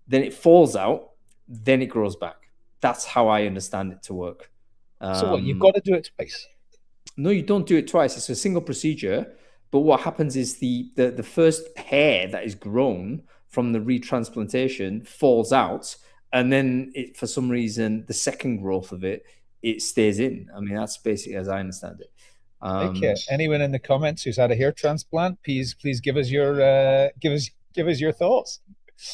then it falls out, then it grows back. That's how I understand it to work. So what, you've got to do it twice? No, you don't do it twice. It's a single procedure. But what happens is the first hair that is grown from the retransplantation falls out, and then for some reason the second growth of it stays in. I mean, that's basically as I understand it. Okay. Anyone in the comments who's had a hair transplant, please give us your your thoughts.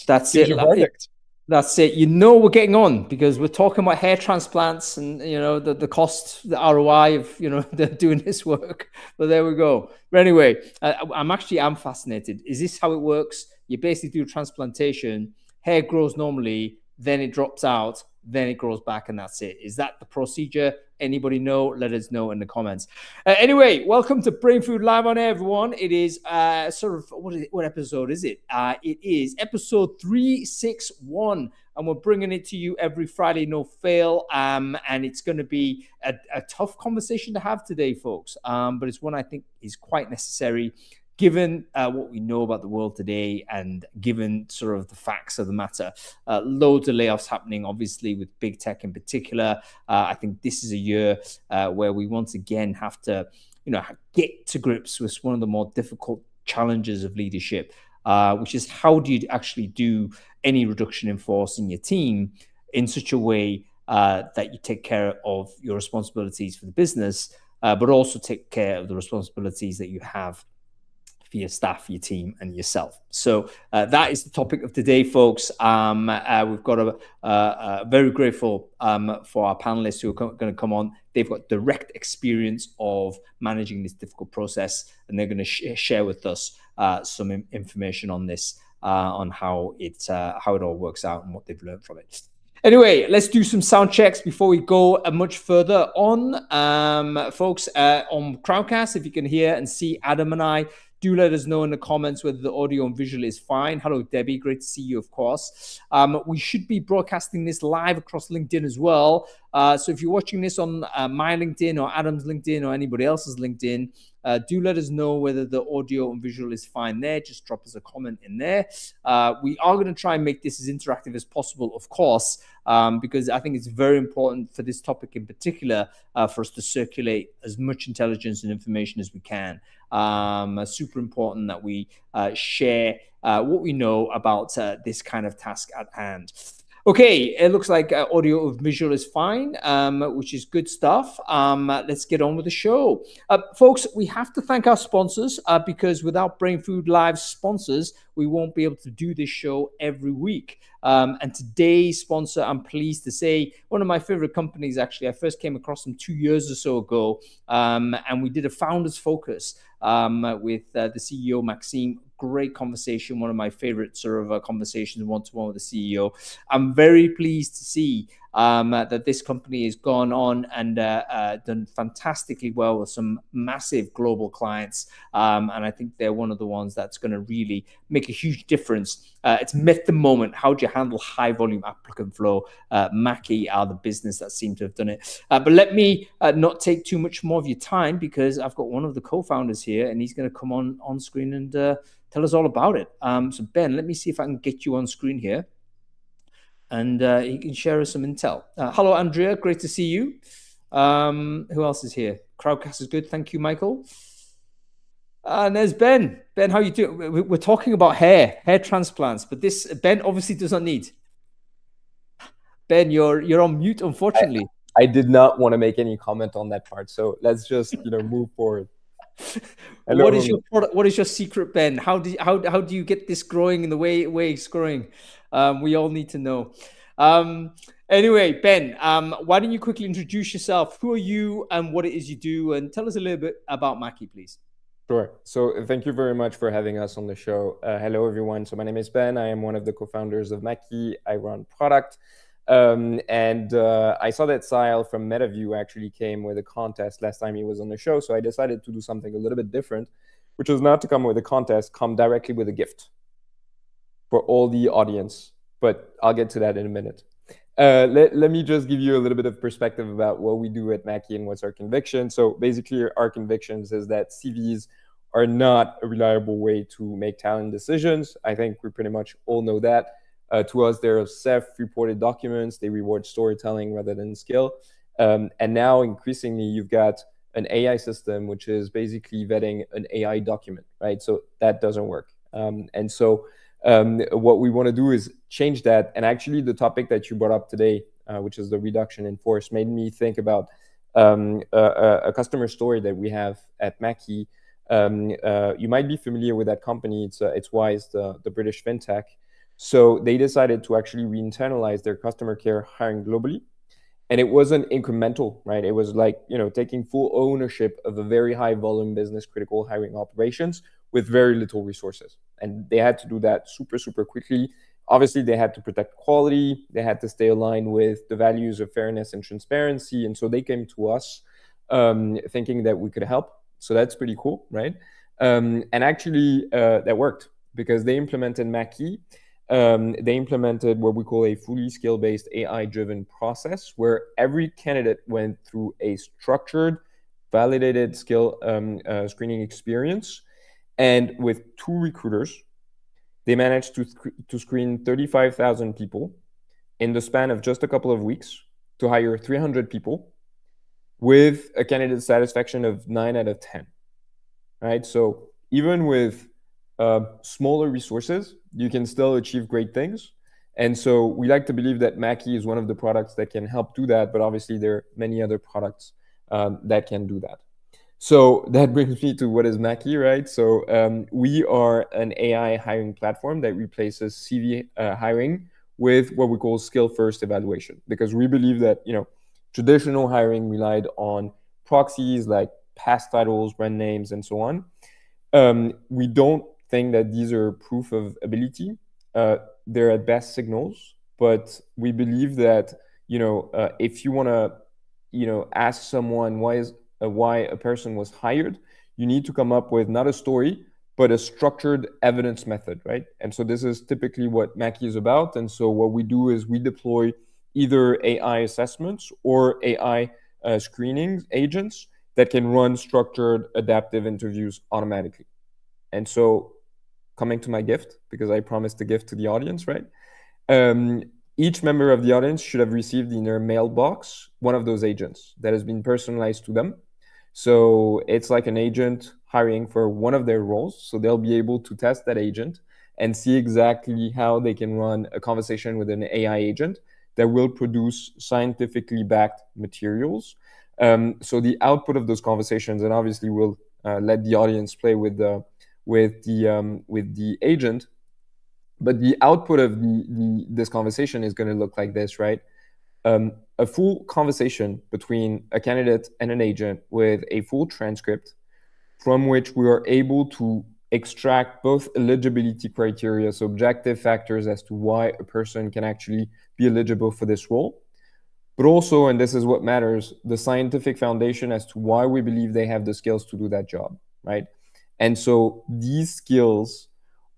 That's give it. us your verdict. That's it. You know, we're getting on because we're talking about hair transplants and, you know, the cost, the ROI of, you know, doing this work. But there we go. But anyway, I'm fascinated. Is this how it works? You basically do transplantation, hair grows normally, then it drops out, then it grows back, and that's it. Is that the procedure? Anybody know? Let us know in the comments. Anyway, welcome to Brain Food Live on Air, everyone. It is what episode is it? It is episode 361, and we're bringing it to you every Friday, no fail. And it's going to be a tough conversation to have today, folks. But it's one I think is quite necessary, given what we know about the world today and given sort of the facts of the matter. Loads of layoffs happening, obviously, with big tech in particular. I think this is a year where we once again have to, you know, get to grips with one of the more difficult challenges of leadership, which is how do you actually do any reduction in force in your team in such a way that you take care of your responsibilities for the business, but also take care of the responsibilities that you have for your staff, your team, and yourself. So that is the topic of today, folks. We've got a very grateful for our panelists who are going to come on. They've got direct experience of managing this difficult process, and they're going to share with us some information on this, on how it all works out and what they've learned from it. Anyway, let's do some sound checks before we go much further on. Folks, on Crowdcast, if you can hear and see Adam and I, do let us know in the comments whether the audio and visual is fine. Hello, Debbie. Great to see you, of course. We should be broadcasting this live across LinkedIn as well. So if you're watching this on my LinkedIn or Adam's LinkedIn or anybody else's LinkedIn, do let us know whether the audio and visual is fine there. Just drop us a comment in there. We are going to try and make this as interactive as possible, of course, because I think it's very important for this topic in particular for us to circulate as much intelligence and information as we can. Super important that we share what we know about this kind of task at hand. Okay, it looks like audio and visual is fine, which is good stuff. Let's get on with the show. Folks, we have to thank our sponsors because without Brain Food Live's sponsors, we won't be able to do this show every week. And today's sponsor, I'm pleased to say, one of my favorite companies, actually. I first came across them 2 years or so ago, and we did a founder's focus with the CEO, Maxime. Great conversation, one of my favorite sort of conversations one-to-one with the CEO. I'm very pleased to see that this company has gone on and done fantastically well with some massive global clients. And I think they're one of the ones that's going to really make a huge difference. It's met the moment. How do you handle high volume applicant flow? Mackie are the business that seem to have done it. But let me not take too much more of your time because I've got one of the co-founders here and he's going to come on screen and tell us all about it. So Ben, let me see if I can get you on screen here. And he can share us some intel. Hello, Andrea. Great to see you. Who else is here? Crowdcast is good. Thank you, Michael. And there's Ben. Ben, how you doing? We're talking about hair transplants, but this Ben obviously does not need. Ben, you're on mute, unfortunately. I did not want to make any comment on that part, so let's just move forward. Hello. What is your product? What is your secret, Ben? How do you get this growing in the way it's growing? We all need to know. Anyway, Ben, why don't you quickly introduce yourself? Who are you and what it is you do? And tell us a little bit about Mackie, please. Sure. So thank you very much for having us on the show. Hello, everyone. So my name is Ben. I am one of the co-founders of Mackie. I run product. And I saw that Sile from MetaView actually came with a contest last time he was on the show. So I decided to do something a little bit different, which was not to come with a contest, come directly with a gift for all the audience. But I'll get to that in a minute. Let me just give you a little bit of perspective about what we do at Mackie and what's our conviction. So basically, our convictions is that CVs are not a reliable way to make talent decisions. I think we pretty much all know that. To us, they're self-reported documents. They reward storytelling rather than skill. And now increasingly, you've got an AI system, which is basically vetting an AI document, right? So that doesn't work. And so what we want to do is change that. And actually, the topic that you brought up today, which is the reduction in force, made me think about a customer story that we have at Mackie. You might be familiar with that company. It's Wise, the British fintech. So they decided to actually re-internalize their customer care hiring globally. And it wasn't incremental, right? It was like, taking full ownership of a very high volume business critical hiring operations with very little resources. And they had to do that super, super quickly. Obviously, they had to protect quality. They had to stay aligned with the values of fairness and transparency. And so they came to us thinking that we could help. So that's pretty cool, right? And actually, that worked because they implemented Mackie. They implemented what we call a fully skill-based AI-driven process where every candidate went through a structured, validated skill screening experience. And with 2 recruiters, they managed to screen 35,000 people in the span of just a couple of weeks to hire 300 people with a candidate satisfaction of 9 out of 10, right? So even with smaller resources, you can still achieve great things. And so we like to believe that Mackie is one of the products that can help do that, but obviously there are many other products that can do that. So that brings me to what is Mackie, right? So we are an AI hiring platform that replaces CV hiring with what we call skill-first evaluation, because we believe that traditional hiring relied on proxies like past titles, brand names, and so on. We don't think that these are proof of ability. They're at best signals, but we believe that if you want to ask someone why a person was hired, you need to come up with not a story, but a structured evidence method, right? And so this is typically what Mackie is about. And so what we do is we deploy either AI assessments or AI screening agents that can run structured adaptive interviews automatically. And so coming to my gift, because I promised a gift to the audience, right? Each member of the audience should have received in their mailbox one of those agents that has been personalized to them. So it's like an agent hiring for one of their roles. So they'll be able to test that agent and see exactly how they can run a conversation with an AI agent that will produce scientifically backed materials. So the output of those conversations, and obviously we'll let the audience play with the agent, but the output of this conversation is going to look like this, right? A full conversation between a candidate and an agent with a full transcript from which we are able to extract both eligibility criteria, so objective factors as to why a person can actually be eligible for this role, but also, and this is what matters, the scientific foundation as to why we believe they have the skills to do that job, right? And so these skills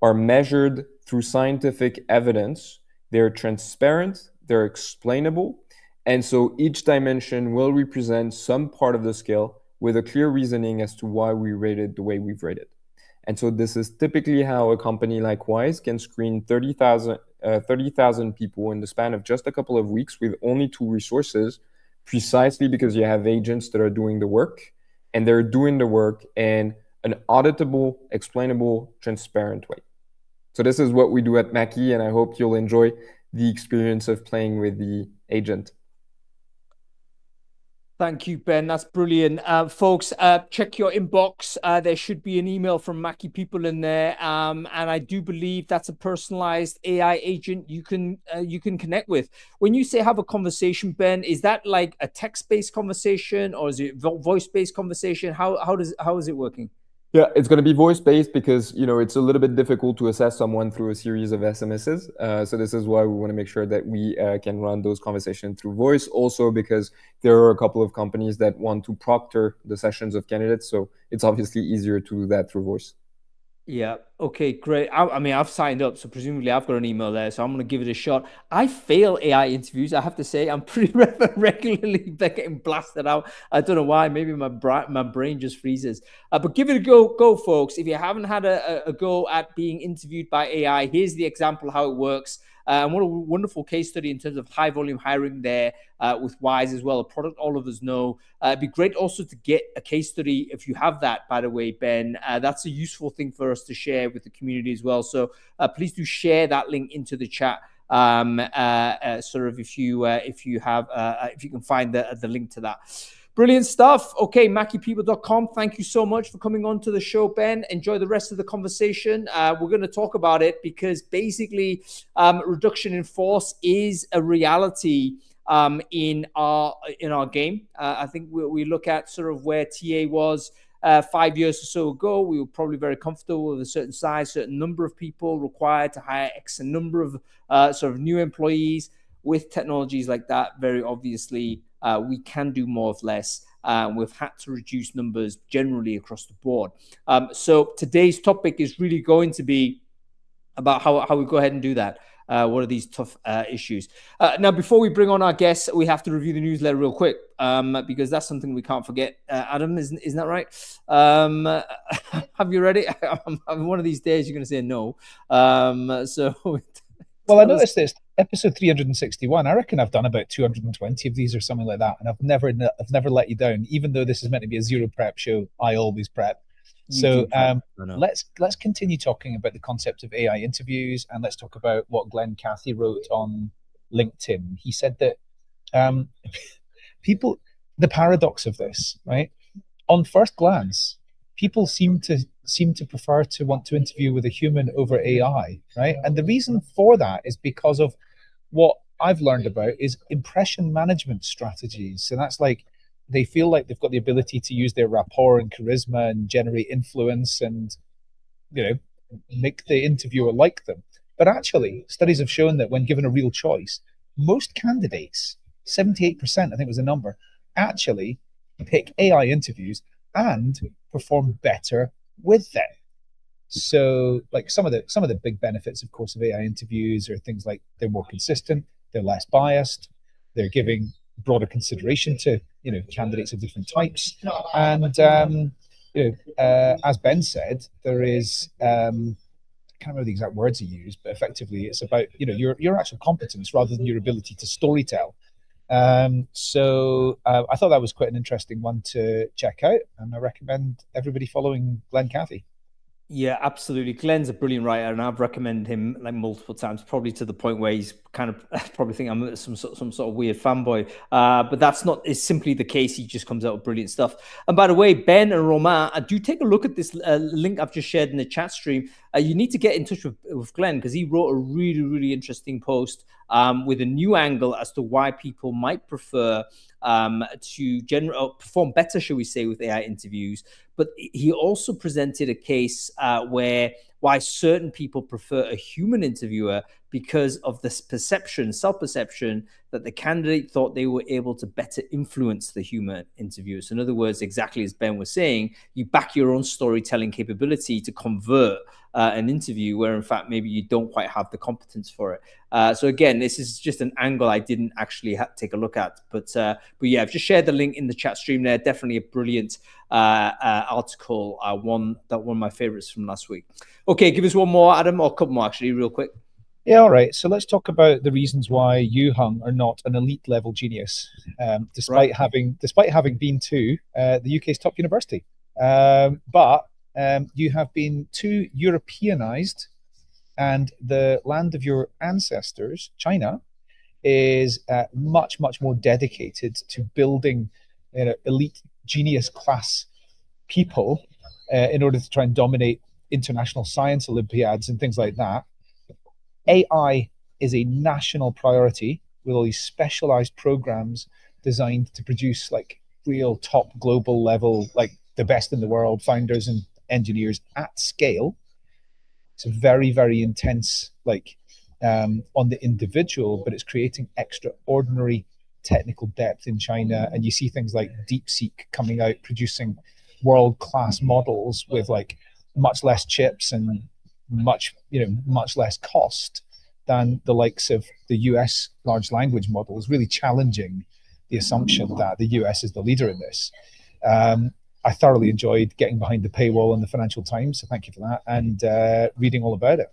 are measured through scientific evidence. They're transparent, they're explainable, and so each dimension will represent some part of the skill with a clear reasoning as to why we rated the way we've rated. And so this is typically how a company like Wise can screen 30,000 people in the span of just a couple of weeks with only 2 resources, precisely because you have agents that are doing the work, and they're doing the work in an auditable, explainable, transparent way. So this is what we do at Mackie, and I hope you'll enjoy the experience of playing with the agent. Thank you, Ben. That's brilliant. Folks, check your inbox. There should be an email from Mackie people in there. And I do believe that's a personalized AI agent you can connect with. When you say have a conversation, Ben, is that like a text-based conversation or is it voice-based conversation? How is it working? Yeah, it's going to be voice-based because, it's a little bit difficult to assess someone through a series of SMSs. So this is why we want to make sure that we can run those conversations through voice. Also because there are a couple of companies that want to proctor the sessions of candidates. So it's obviously easier to do that through voice. Yeah. Okay, great. I mean, I've signed up, so presumably I've got an email there, so I'm going to give it a shot. I fail AI interviews. I have to say, I'm pretty regularly getting blasted out. I don't know why. Maybe my brain just freezes. But give it a go, folks. If you haven't had a go at being interviewed by AI, here's the example how it works. And what a wonderful case study in terms of high volume hiring there with Wise as well, a product all of us know. It'd be great also to get a case study if you have that, by the way, Ben. That's a useful thing for us to share with the community as well. So please do share that link into the chat. Sort of if you can find the link to that. Brilliant stuff. Okay, MackeyPeople.com. Thank you so much for coming on to the show, Ben. Enjoy the rest of the conversation. We're going to talk about it because basically reduction in force is a reality in our game. I think we look at sort of where TA was 5 years or so ago. We were probably very comfortable with a certain size, certain number of people required to hire X number of sort of new employees. With technologies like that, very obviously, we can do more with less. We've had to reduce numbers generally across the board. So today's topic is really going to be about how we go ahead and do that. What are these tough issues? Now, before we bring on our guests, we have to review the newsletter real quick because that's something we can't forget. Adam, isn't that right? Have you read it? One of these days, you're going to say no. Well, I noticed this episode 361. I reckon I've done about 220 of these or something like that, and I've never let you down. Even though this is meant to be a zero prep show, I always prep. So let's continue talking about the concept of AI interviews, and let's talk about what Glenn Cathy wrote on LinkedIn. He said that the paradox of this, right? On first glance, people seem to prefer to want to interview with a human over AI, right? And the reason for that is because of what I've learned about is impression management strategies. So that's like they feel like they've got the ability to use their rapport and charisma and generate influence and, make the interviewer like them. But actually, studies have shown that when given a real choice, most candidates, 78%, I think was the number, actually pick AI interviews and perform better with them. So like some of the big benefits, of course, of AI interviews are things like they're more consistent, they're less biased, they're giving broader consideration to candidates of different types, and as Ben said, there is I can't remember the exact words he used, but effectively it's about your actual competence rather than your ability to storytell. So I thought that was quite an interesting one to check out, and I recommend everybody following Glenn Cathy. Yeah, absolutely. Glenn's a brilliant writer, and I've recommended him like multiple times, probably to the point where he's kind of probably think I'm some sort of weird fanboy. But that's not is simply the case. He just comes out with brilliant stuff. And by the way, Ben and Romain, do take a look at this link I've just shared in the chat stream. You need to get in touch with Glenn because he wrote a really, really interesting post with a new angle as to why people might prefer to perform better, shall we say, with AI interviews. But he also presented a case why certain people prefer a human interviewer because of this self-perception that the candidate thought they were able to better influence the human interviewer. So in other words, exactly as Ben was saying, you back your own storytelling capability to convert an interview where in fact maybe you don't quite have the competence for it. So again, this is just an angle I didn't actually take a look at, but yeah, I've just shared the link in the chat stream there. Definitely a brilliant article, one of my favorites from last week. Okay, give us one more, Adam, or a couple more actually, real quick. Yeah, all right. So let's talk about the reasons why you, Hung, are not an elite level genius, despite having been to the UK's top university. But you have been too Europeanized, and the land of your ancestors, China, is much more dedicated to building elite genius class people in order to try and dominate international science Olympiads and things like that. AI is a national priority with all these specialized programs designed to produce like real top global level, like the best in the world founders and engineers at scale. It's a very, very intense, on the individual, but it's creating extraordinary technical depth in China. And you see things like DeepSeek coming out, producing world-class models with like much less chips and much less cost than the likes of the US large language models, really challenging the assumption that the US is the leader in this. I thoroughly enjoyed getting behind the paywall in the Financial Times, so thank you for that, and reading all about it.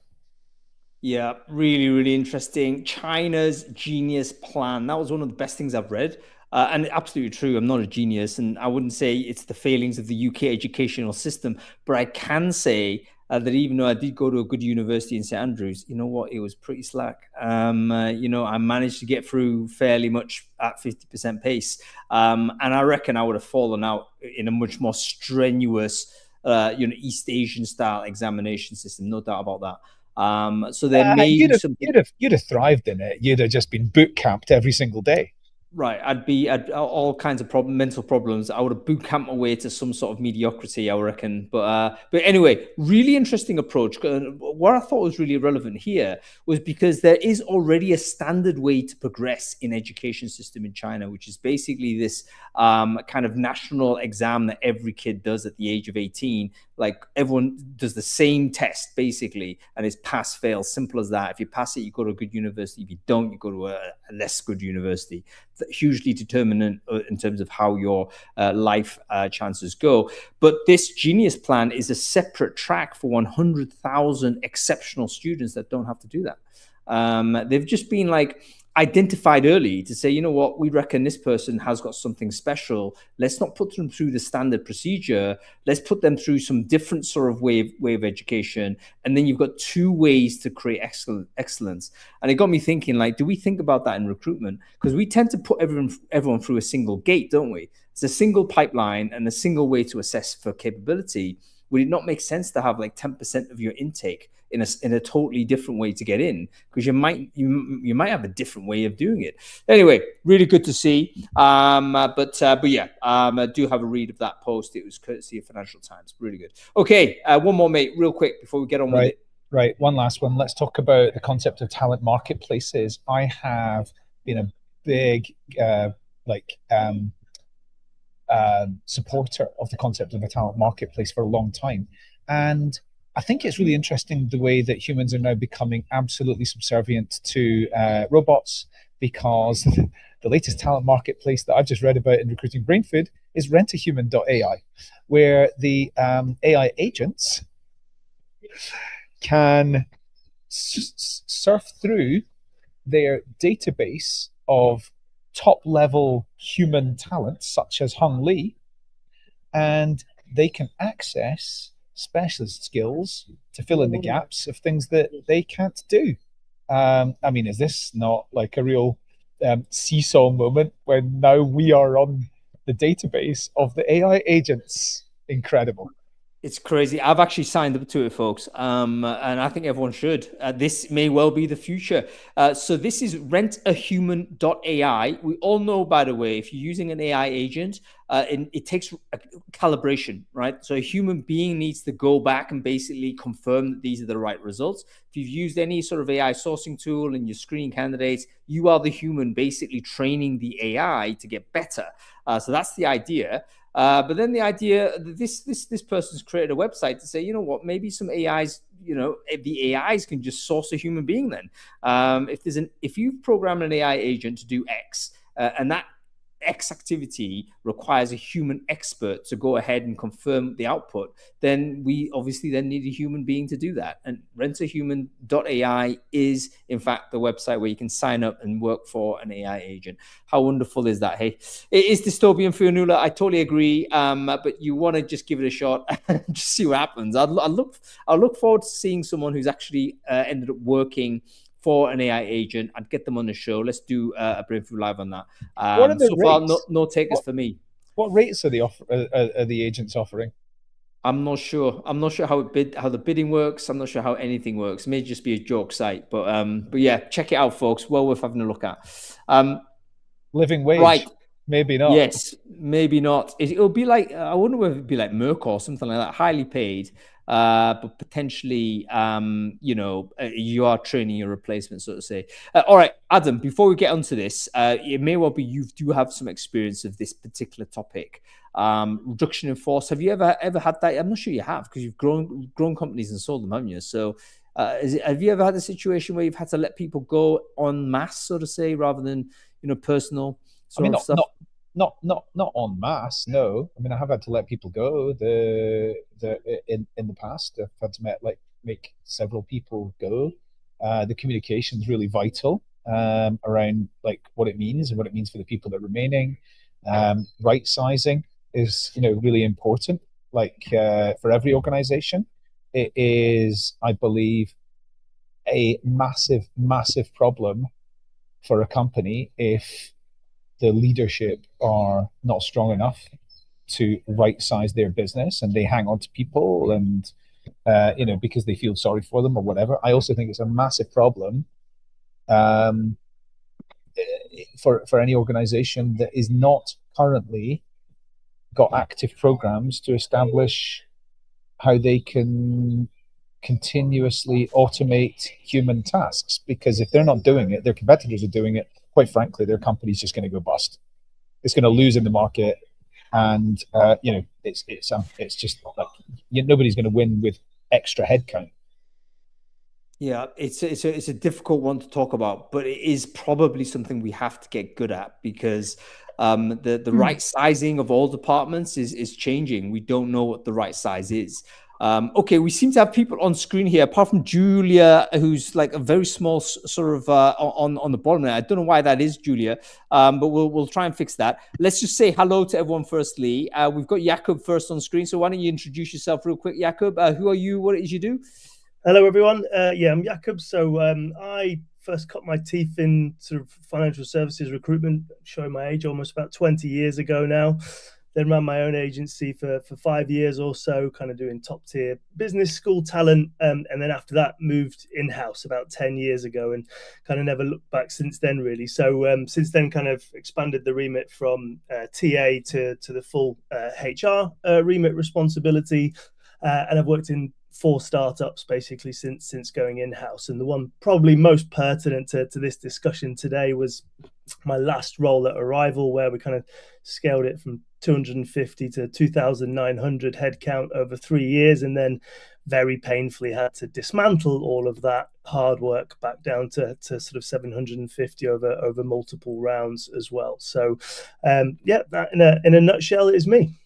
Yeah, really, really interesting. China's genius plan. That was one of the best things I've read. And absolutely true. I'm not a genius, and I wouldn't say it's the failings of the UK educational system, but I can say that even though I did go to a good university in St Andrews, you know what? It was pretty slack. I managed to get through fairly much at 50% pace. And I reckon I would have fallen out in a much more strenuous, East Asian style examination system. No doubt about that. So there may You'd be have, something. you'd have thrived in it. You'd have just been boot camped every single day. Right, I'd all kinds of mental problems. I would have boot camp my way to some sort of mediocrity, I reckon. But anyway, really interesting approach. What I thought was really relevant here was because there is already a standard way to progress in education system in China, which is basically this kind of national exam that every kid does at the age of 18. Like everyone does the same test basically, and it's pass fail, simple as that. If you pass it, you go to a good university. If you don't, you go to a less good university. Hugely determinant in terms of how your life chances go. But this genius plan is a separate track for 100,000 exceptional students that don't have to do that. They've just been like identified early to say, you know what, we reckon this person has got something special. Let's not put them through the standard procedure. Let's put them through some different sort of way of education. And then you've got two ways to create excellence. And it got me thinking, like, do we think about that in recruitment? Because we tend to put everyone through a single gate, don't we? It's a single pipeline and a single way to assess for capability. Would it not make sense to have like 10% of your intake in a totally different way to get in? Because you might have a different way of doing it. Anyway, really good to see. But yeah, I do have a read of that post. It was courtesy of Financial Times. Really good. Okay, one more, mate, real quick before we get on with it. Right, one last one. Let's talk about the concept of talent marketplaces. I have been a big supporter of the concept of a talent marketplace for a long time. And I think it's really interesting the way that humans are now becoming absolutely subservient to robots, because the latest talent marketplace that I've just read about in Recruiting Brain Food is rentahuman.ai, where the AI agents can surf through their database of top-level human talent, such as Hung Lee, and they can access specialist skills to fill in the gaps of things that they can't do. I mean, is this not like a real seesaw moment when now we are on the database of the AI agents? Incredible. It's crazy. I've actually signed up to it, folks. And I think everyone should. This may well be the future. So this is rentahuman.ai. We all know, by the way, if you're using an AI agent, it takes calibration, right? So a human being needs to go back and basically confirm that these are the right results. If you've used any sort of AI sourcing tool and you're screening candidates, you are the human basically training the AI to get better. So that's the idea. But then the idea that this person's created a website to say, you know what, maybe some AIs, the AIs can just source a human being. Then, if you program an AI agent to do X, and that X activity requires a human expert to go ahead and confirm the output, then we obviously then need a human being to do that. And rentahuman.ai is, in fact, the website where you can sign up and work for an AI agent. How wonderful is that? Hey, it is dystopian for Nula. I totally agree. But you want to just give it a shot and just see what happens. I'll look forward to seeing someone who's actually ended up working for an AI agent. I'd get them on the show. Let's do a Brain Food Live on that. What are the so rates? far, no takers for me. What rates are the agents offering? I'm not sure. I'm not sure how the bidding works. I'm not sure how anything works. It may just be a joke site, but yeah, check it out, folks. Well worth having a look at. Living wage, right? Maybe not. Yes, maybe not. It'll be like, I wonder whether it'd be like Merck or something like that, highly paid, but potentially, you are training your replacement, so to say. All right, Adam, before we get onto this, it may well be you do have some experience of this particular topic, reduction in force. Have you ever had that? I'm not sure you have, because you've grown companies and sold them, haven't you? So have you ever had a situation where you've had to let people go en masse, so to say, rather than personal sort of stuff? Not en masse. No, I mean, I have had to let people go. In the past, I've had to make several people go. The communication is really vital around like what it means and what it means for the people that are remaining. Right sizing is really important. Like for every organization, it is, I believe, a massive, massive problem for a company if the leadership are not strong enough to right size their business and they hang on to people and because they feel sorry for them or whatever. I also think it's a massive problem for any organization that is not currently got active programs to establish how they can continuously automate human tasks. Because if they're not doing it, their competitors are doing it. Quite frankly, their company's just going to go bust. It's going to lose in the market, and it's just like nobody's going to win with extra headcount. Yeah, it's a difficult one to talk about, but it is probably something we have to get good at, because the right sizing of all departments is changing. We don't know what the right size is. Okay, we seem to have people on screen here, apart from Julia, who's like a very small sort of on the bottom there. I don't know why that is, Julia, but we'll try and fix that. Let's just say hello to everyone firstly. We've got Jakob first on screen, so why don't you introduce yourself real quick, Jakob? Who are you? What is you do? Hello, everyone. I'm Jakob. So I first cut my teeth in sort of financial services recruitment, showing my age, almost about 20 years ago now. Then ran my own agency for 5 years or so, kind of doing top tier business school talent. And then after that, moved in-house about 10 years ago and kind of never looked back since then, really. So since then, kind of expanded the remit from TA to the full HR remit responsibility. And I've worked in 4 startups basically since going in-house. And the one probably most pertinent to this discussion today was my last role at Arrival, where we kind of scaled it from 250 to 2,900 headcount over 3 years, and then very painfully had to dismantle all of that hard work back down to sort of 750 over multiple rounds as well. So that in a nutshell is me.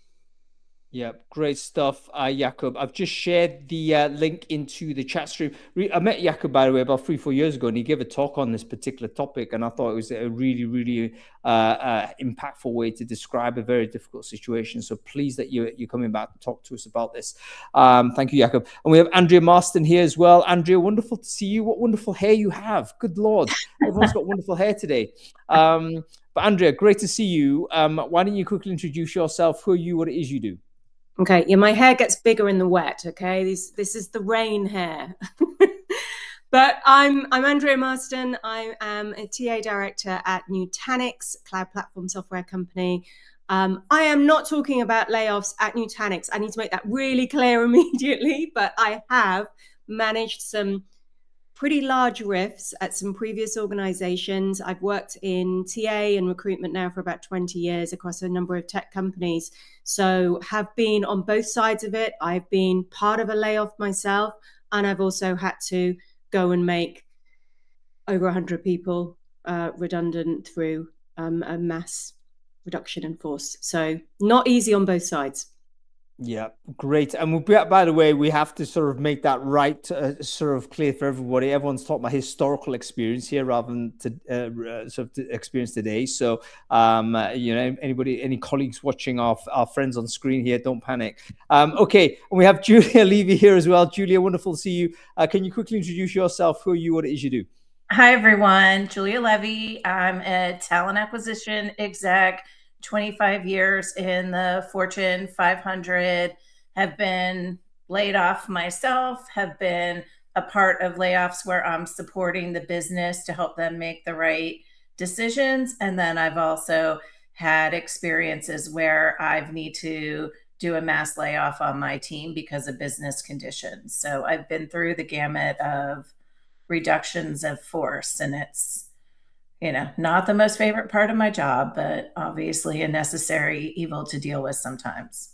Yeah, great stuff, Jakob. I've just shared the link into the chat stream. I met Jakob, by the way, about 3-4 years ago, and he gave a talk on this particular topic, and I thought it was a really, really impactful way to describe a very difficult situation. So pleased that you're coming back to talk to us about this. Thank you, Jakob. And we have Andrea Marston here as well. Andrea, wonderful to see you. What wonderful hair you have. Good Lord. Everyone's got wonderful hair today. But Andrea, great to see you. Why don't you quickly introduce yourself? Who are you? What it is you do? Okay, yeah, my hair gets bigger in the wet, okay? This is the rain hair. But I'm Andrea Marston. I am a TA director at Nutanix, cloud platform software company. I am not talking about layoffs at Nutanix. I need to make that really clear immediately, but I have managed some pretty large rifts at some previous organizations. I've worked in TA and recruitment now for about 20 years across a number of tech companies. So have been on both sides of it. I've been part of a layoff myself, and I've also had to go and make over 100 people redundant through a mass reduction in force. So not easy on both sides. Yeah, great. And by the way, we have to sort of make that right, sort of clear for everybody. Everyone's talking about historical experience here rather than sort of experience today. So, any colleagues watching our friends on screen here, don't panic. Okay, and we have Julia Levy here as well. Julia, wonderful to see you. Can you quickly introduce yourself? Who are you? What it is you do? Hi, everyone. Julia Levy. I'm a talent acquisition exec. 25 years in the Fortune 500, have been laid off myself, have been a part of layoffs where I'm supporting the business to help them make the right decisions. And then I've also had experiences where I've need to do a mass layoff on my team because of business conditions. So I've been through the gamut of reductions of force, and it's not the most favorite part of my job, but obviously a necessary evil to deal with sometimes.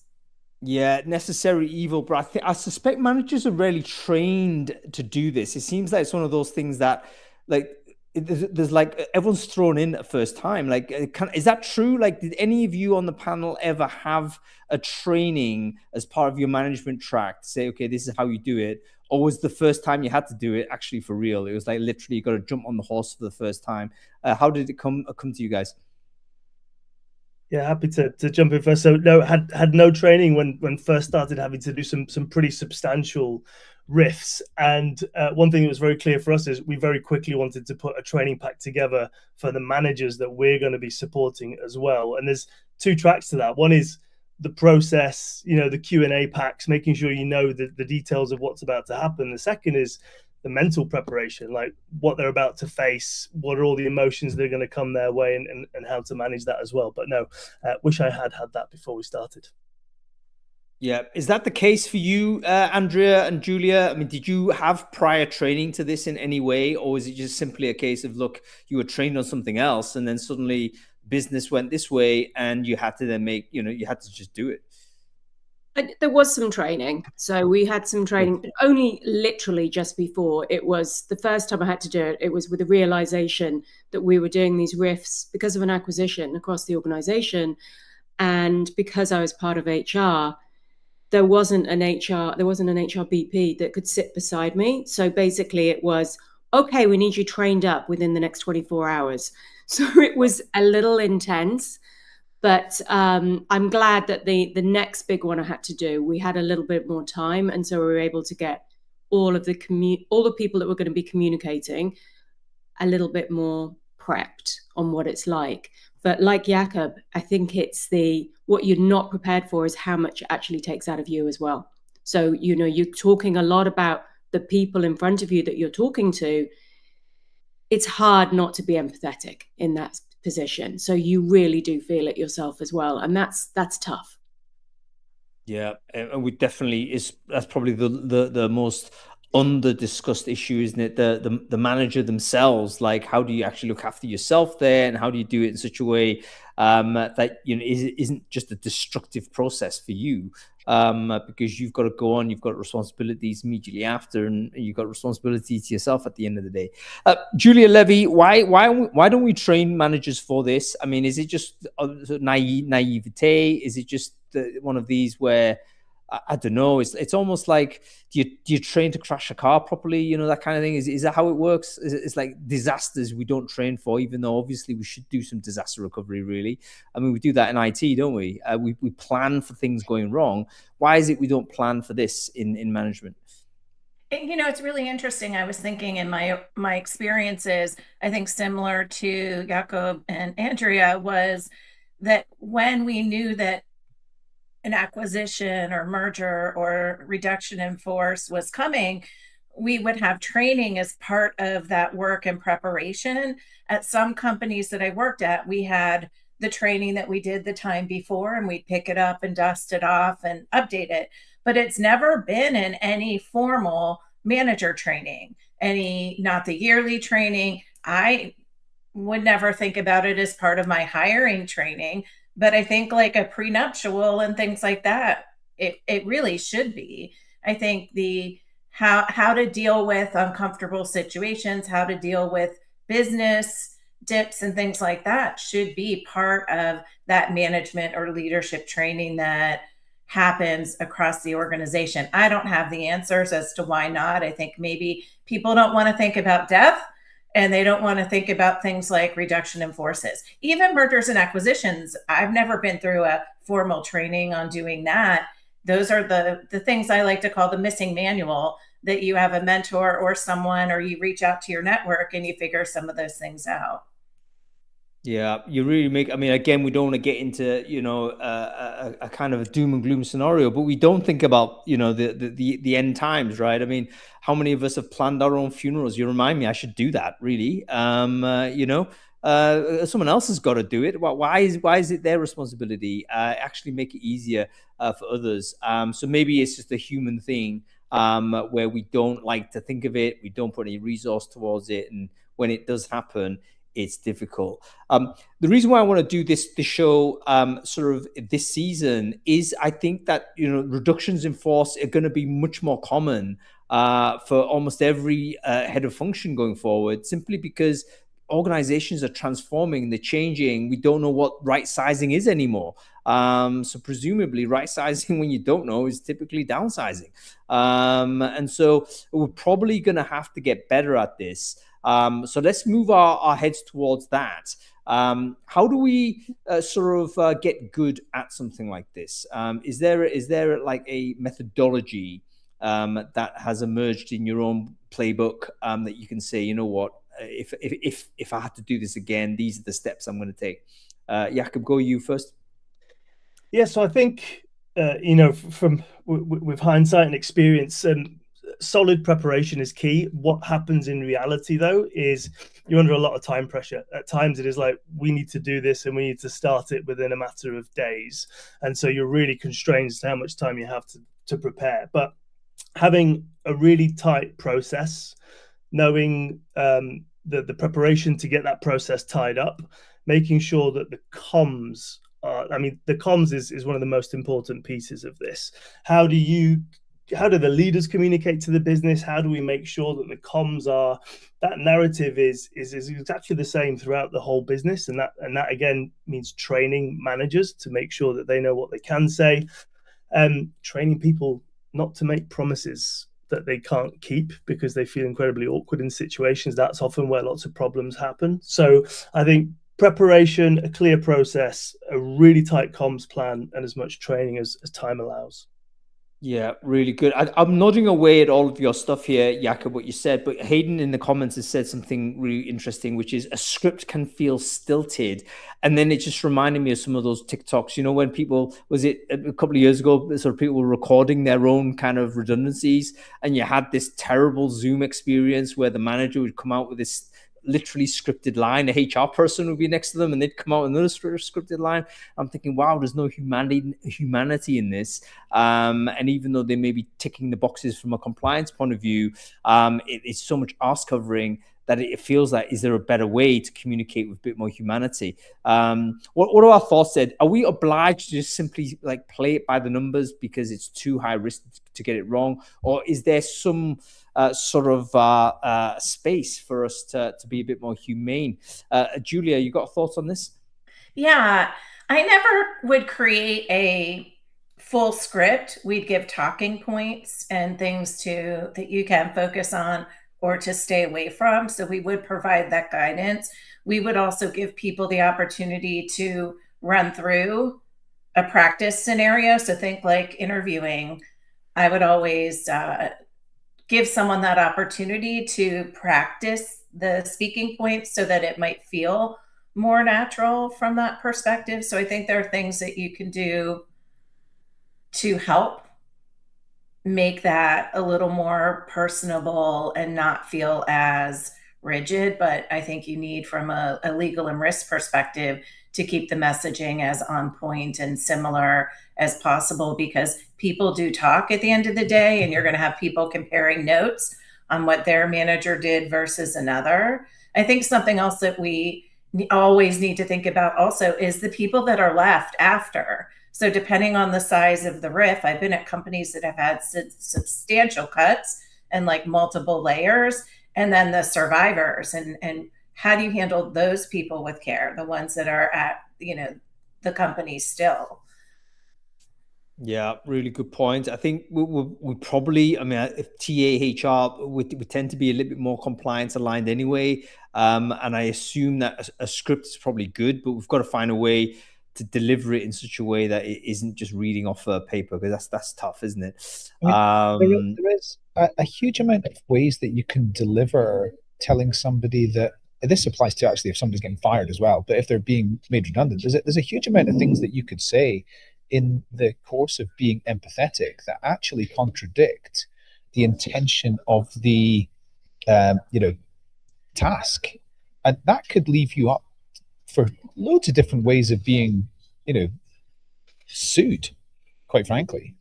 Yeah, necessary evil, but I suspect managers are really trained to do this. It seems like it's one of those things that, like, there's like everyone's thrown in at first time. Like, is that true? Like, did any of you on the panel ever have a training as part of your management track to say, okay, this is how you do it? or was the first time you had to do it actually for real? It was like literally you got to jump on the horse for the first time. How did it come to you guys? Yeah, happy to jump in first. So no, had no training when first started having to do some pretty substantial riffs. And one thing that was very clear for us is we very quickly wanted to put a training pack together for the managers that we're going to be supporting as well. And there's two tracks to that. One is the process, the Q&A packs, making sure you know the details of what's about to happen. The second is the mental preparation, like what they're about to face, what are all the emotions that are going to come their way, and how to manage that as well. But no, wish I had that before we started. Yeah. Is that the case for you, Andrea and Julia? I mean, did you have prior training to this in any way, or is it just simply a case of, look, you were trained on something else and then suddenly business went this way and you had to then you had to just do it? There was some training. So we had some training, but only literally just before. It was the first time I had to do it. It was with the realization that we were doing these riffs because of an acquisition across the organization. And because I was part of HR, there wasn't an HR BP that could sit beside me. So basically it was, okay, we need you trained up within the next 24 hours. So it was a little intense. But I'm glad that the next big one I had to do, we had a little bit more time, and so we were able to get all the people that were going to be communicating a little bit more prepped on what it's like. But like Jakob, I think it's what you're not prepared for is how much it actually takes out of you as well. So you're talking a lot about the people in front of you that you're talking to. It's hard not to be empathetic in that position. So you really do feel it yourself as well. And that's tough. Yeah. And that's probably the most under discussed issue, isn't it? The manager themselves, like how do you actually look after yourself there, and how do you do it in such a way that isn't just a destructive process for you, because you've got to go on, you've got responsibilities immediately after, and you've got responsibility to yourself at the end of the day. Julia Levy, why don't we train managers for this? I mean, is it just naivete? Is it just one of these where I don't know. It's almost like do you train to crash a car properly? That kind of thing. Is that how it works? It's like disasters we don't train for, even though obviously we should do some disaster recovery. Really, I mean, we do that in IT, don't we? We plan for things going wrong. Why is it we don't plan for this in management? It's really interesting. I was thinking in my experiences, I think similar to Jakob and Andrea, was that when we knew that an acquisition or merger or reduction in force was coming, we would have training as part of that work and preparation. At some companies that I worked at, we had the training that we did the time before, and we'd pick it up and dust it off and update it. But it's never been in any formal manager training, not the yearly training. I would never think about it as part of my hiring training. But I think like a prenuptial and things like that, it really should be. I think how to deal with uncomfortable situations, how to deal with business dips and things like that should be part of that management or leadership training that happens across the organization. I don't have the answers as to why not. I think maybe people don't want to think about death, and they don't want to think about things like reduction in forces. Even mergers and acquisitions, I've never been through a formal training on doing that. Those are the things I like to call the missing manual, that you have a mentor or someone, or you reach out to your network and you figure some of those things out. Yeah, you really make. I mean, again, we don't want to get into a kind of a doom and gloom scenario, but we don't think about the end times, right? I mean, how many of us have planned our own funerals? You remind me, I should do that. Really, someone else has got to do it. Why is it their responsibility? Actually, make it easier for others. So maybe it's just a human thing where we don't like to think of it. We don't put any resource towards it, and when it does happen, it's difficult. The reason why I want to do this show sort of this season is I think that reductions in force are going to be much more common for almost every head of function going forward, simply because organizations are transforming, they're changing. We don't know what right sizing is anymore. So presumably right sizing, when you don't know, is typically downsizing. And so we're probably going to have to get better at this. So let's move our heads towards that. How do we get good at something like this? Is there like a methodology that has emerged in your own playbook that you can say, you know what, if I had to do this again, these are the steps I'm going to take? Jakob, go you first. Yeah, so I think from with hindsight and experience, solid preparation is key. What happens in reality, though, is you're under a lot of time pressure. At times, it is like, we need to do this and we need to start it within a matter of days, and so you're really constrained as to how much time you have to prepare. But having a really tight process, knowing the preparation to get that process tied up, making sure that the comms the comms is one of the most important pieces of this. How do the leaders communicate to the business? How do we make sure that the comms that narrative is exactly the same throughout the whole business? And that again means training managers to make sure that they know what they can say, training people not to make promises that they can't keep because they feel incredibly awkward in situations. That's often where lots of problems happen. So I think preparation, a clear process, a really tight comms plan, and as much training as time allows. Yeah, really good. I'm nodding away at all of your stuff here, Jakob, what you said, but Hayden in the comments has said something really interesting, which is a script can feel stilted. And then it just reminded me of some of those TikToks, you know, when people, was it a couple of years ago, sort of people were recording their own kind of redundancies, and you had this terrible Zoom experience where the manager would come out with this literally scripted line. A HR person would be next to them and they'd come out with another scripted line. I'm thinking, wow, there's no humanity in this. And even though they may be ticking the boxes from a compliance point of view, it's so much arse covering that it feels like, is there a better way to communicate with a bit more humanity? What are our thoughts there? Are we obliged to just simply like play it by the numbers because it's too high risk to get it wrong? Or is there some space for us to be a bit more humane? Julia, you got thoughts on this? Yeah, I never would create a full script. We'd give talking points and things that you can focus on or to stay away from. So we would provide that guidance. We would also give people the opportunity to run through a practice scenario. So think like interviewing. I would always give someone that opportunity to practice the speaking points so that it might feel more natural from that perspective. So I think there are things that you can do to help make that a little more personable and not feel as rigid. But I think you need, from a legal and risk perspective, to keep the messaging as on point and similar as possible, because people do talk at the end of the day, and you're going to have people comparing notes on what their manager did versus another. I think something else that we always need to think about also is the people that are left after. So depending on the size of the RIF, I've been at companies that have had substantial cuts and like multiple layers, and then the survivors, and how do you handle those people with care, the ones that are at, the company still? Yeah, really good point. I think we probably, if TA, HR, we tend to be a little bit more compliance aligned anyway. And I assume that a script is probably good, but we've got to find a way to deliver it in such a way that it isn't just reading off a paper, because that's tough, isn't it? There is a huge amount of ways that you can deliver telling somebody that, this applies to actually if somebody's getting fired as well, but if they're being made redundant, there's a huge amount of things that you could say in the course of being empathetic that actually contradict the intention of the task, and that could leave you up for loads of different ways of being sued, quite frankly.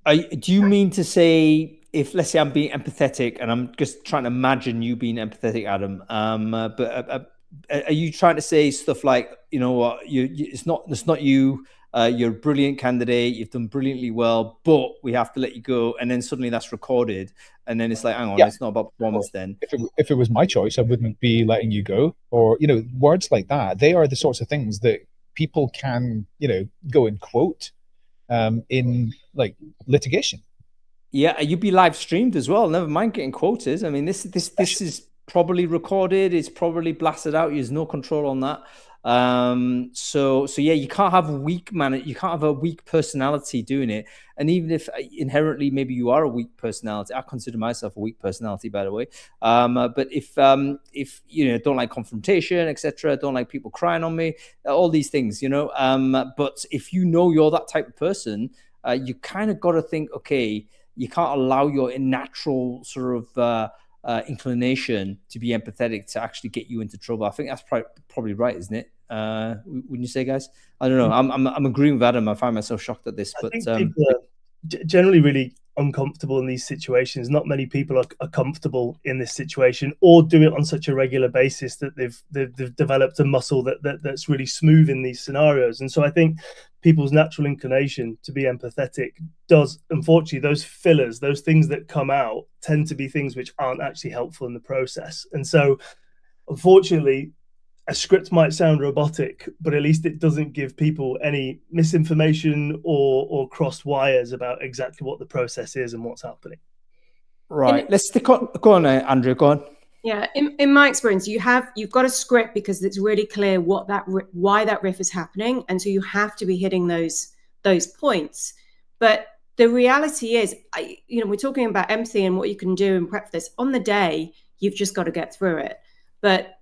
Do you mean to say, if, let's say, I'm being empathetic, and I'm just trying to imagine you being empathetic, Adam, but are you trying to say stuff like, you know what, it's not you, you're a brilliant candidate, you've done brilliantly well, but we have to let you go. And then suddenly that's recorded. And then it's like, hang on, it's not about performance then. If it was my choice, I wouldn't be letting you go. Or, words like that, they are the sorts of things that people can, go and quote in like litigation. Yeah, you'd be live streamed as well. Never mind getting quoted. I mean, this is probably recorded. It's probably blasted out. There's no control on that. So yeah, you can't have you can't have a weak personality doing it. And even if inherently maybe you are a weak personality, I consider myself a weak personality, by the way. But if don't like confrontation, etc., don't like people crying on me, all these things, but if you're that type of person, you kind of got to think, okay, you can't allow your natural sort of inclination to be empathetic to actually get you into trouble. I think that's probably right, isn't it? Wouldn't you say, guys? I don't know. I'm agreeing with Adam. I find myself shocked at this, but I think people are generally really uncomfortable in these situations. Not many people are comfortable in this situation, or do it on such a regular basis that they've developed a muscle that's really smooth in these scenarios. And so I think people's natural inclination to be empathetic does, unfortunately, those fillers, those things that come out, tend to be things which aren't actually helpful in the process. And so, unfortunately, a script might sound robotic, but at least it doesn't give people any misinformation or crossed wires about exactly what the process is and what's happening. Right. Let's go on, Andrea. Go on. Yeah, in my experience, you've got a script because it's really clear why that riff is happening, and so you have to be hitting those points. But the reality is, we're talking about empathy and what you can do and prep for this. On the day, you've just got to get through it. But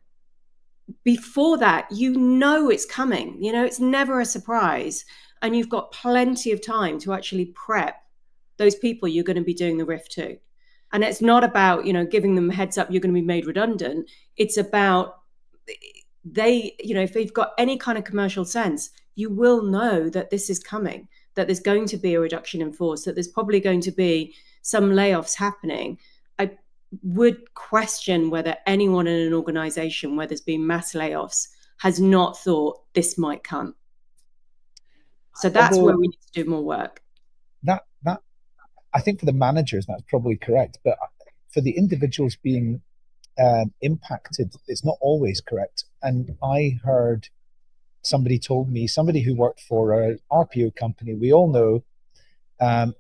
before that, it's coming. It's never a surprise, and you've got plenty of time to actually prep those people you're going to be doing the riff to. And it's not about, giving them a heads up, you're going to be made redundant. It's about if they've got any kind of commercial sense, you will know that this is coming, that there's going to be a reduction in force, that there's probably going to be some layoffs happening. I would question whether anyone in an organization where there's been mass layoffs has not thought this might come. So that's where we need to do more work. That I think for the managers, that's probably correct. But for the individuals being impacted, it's not always correct. And I heard somebody who worked for an RPO company we all know,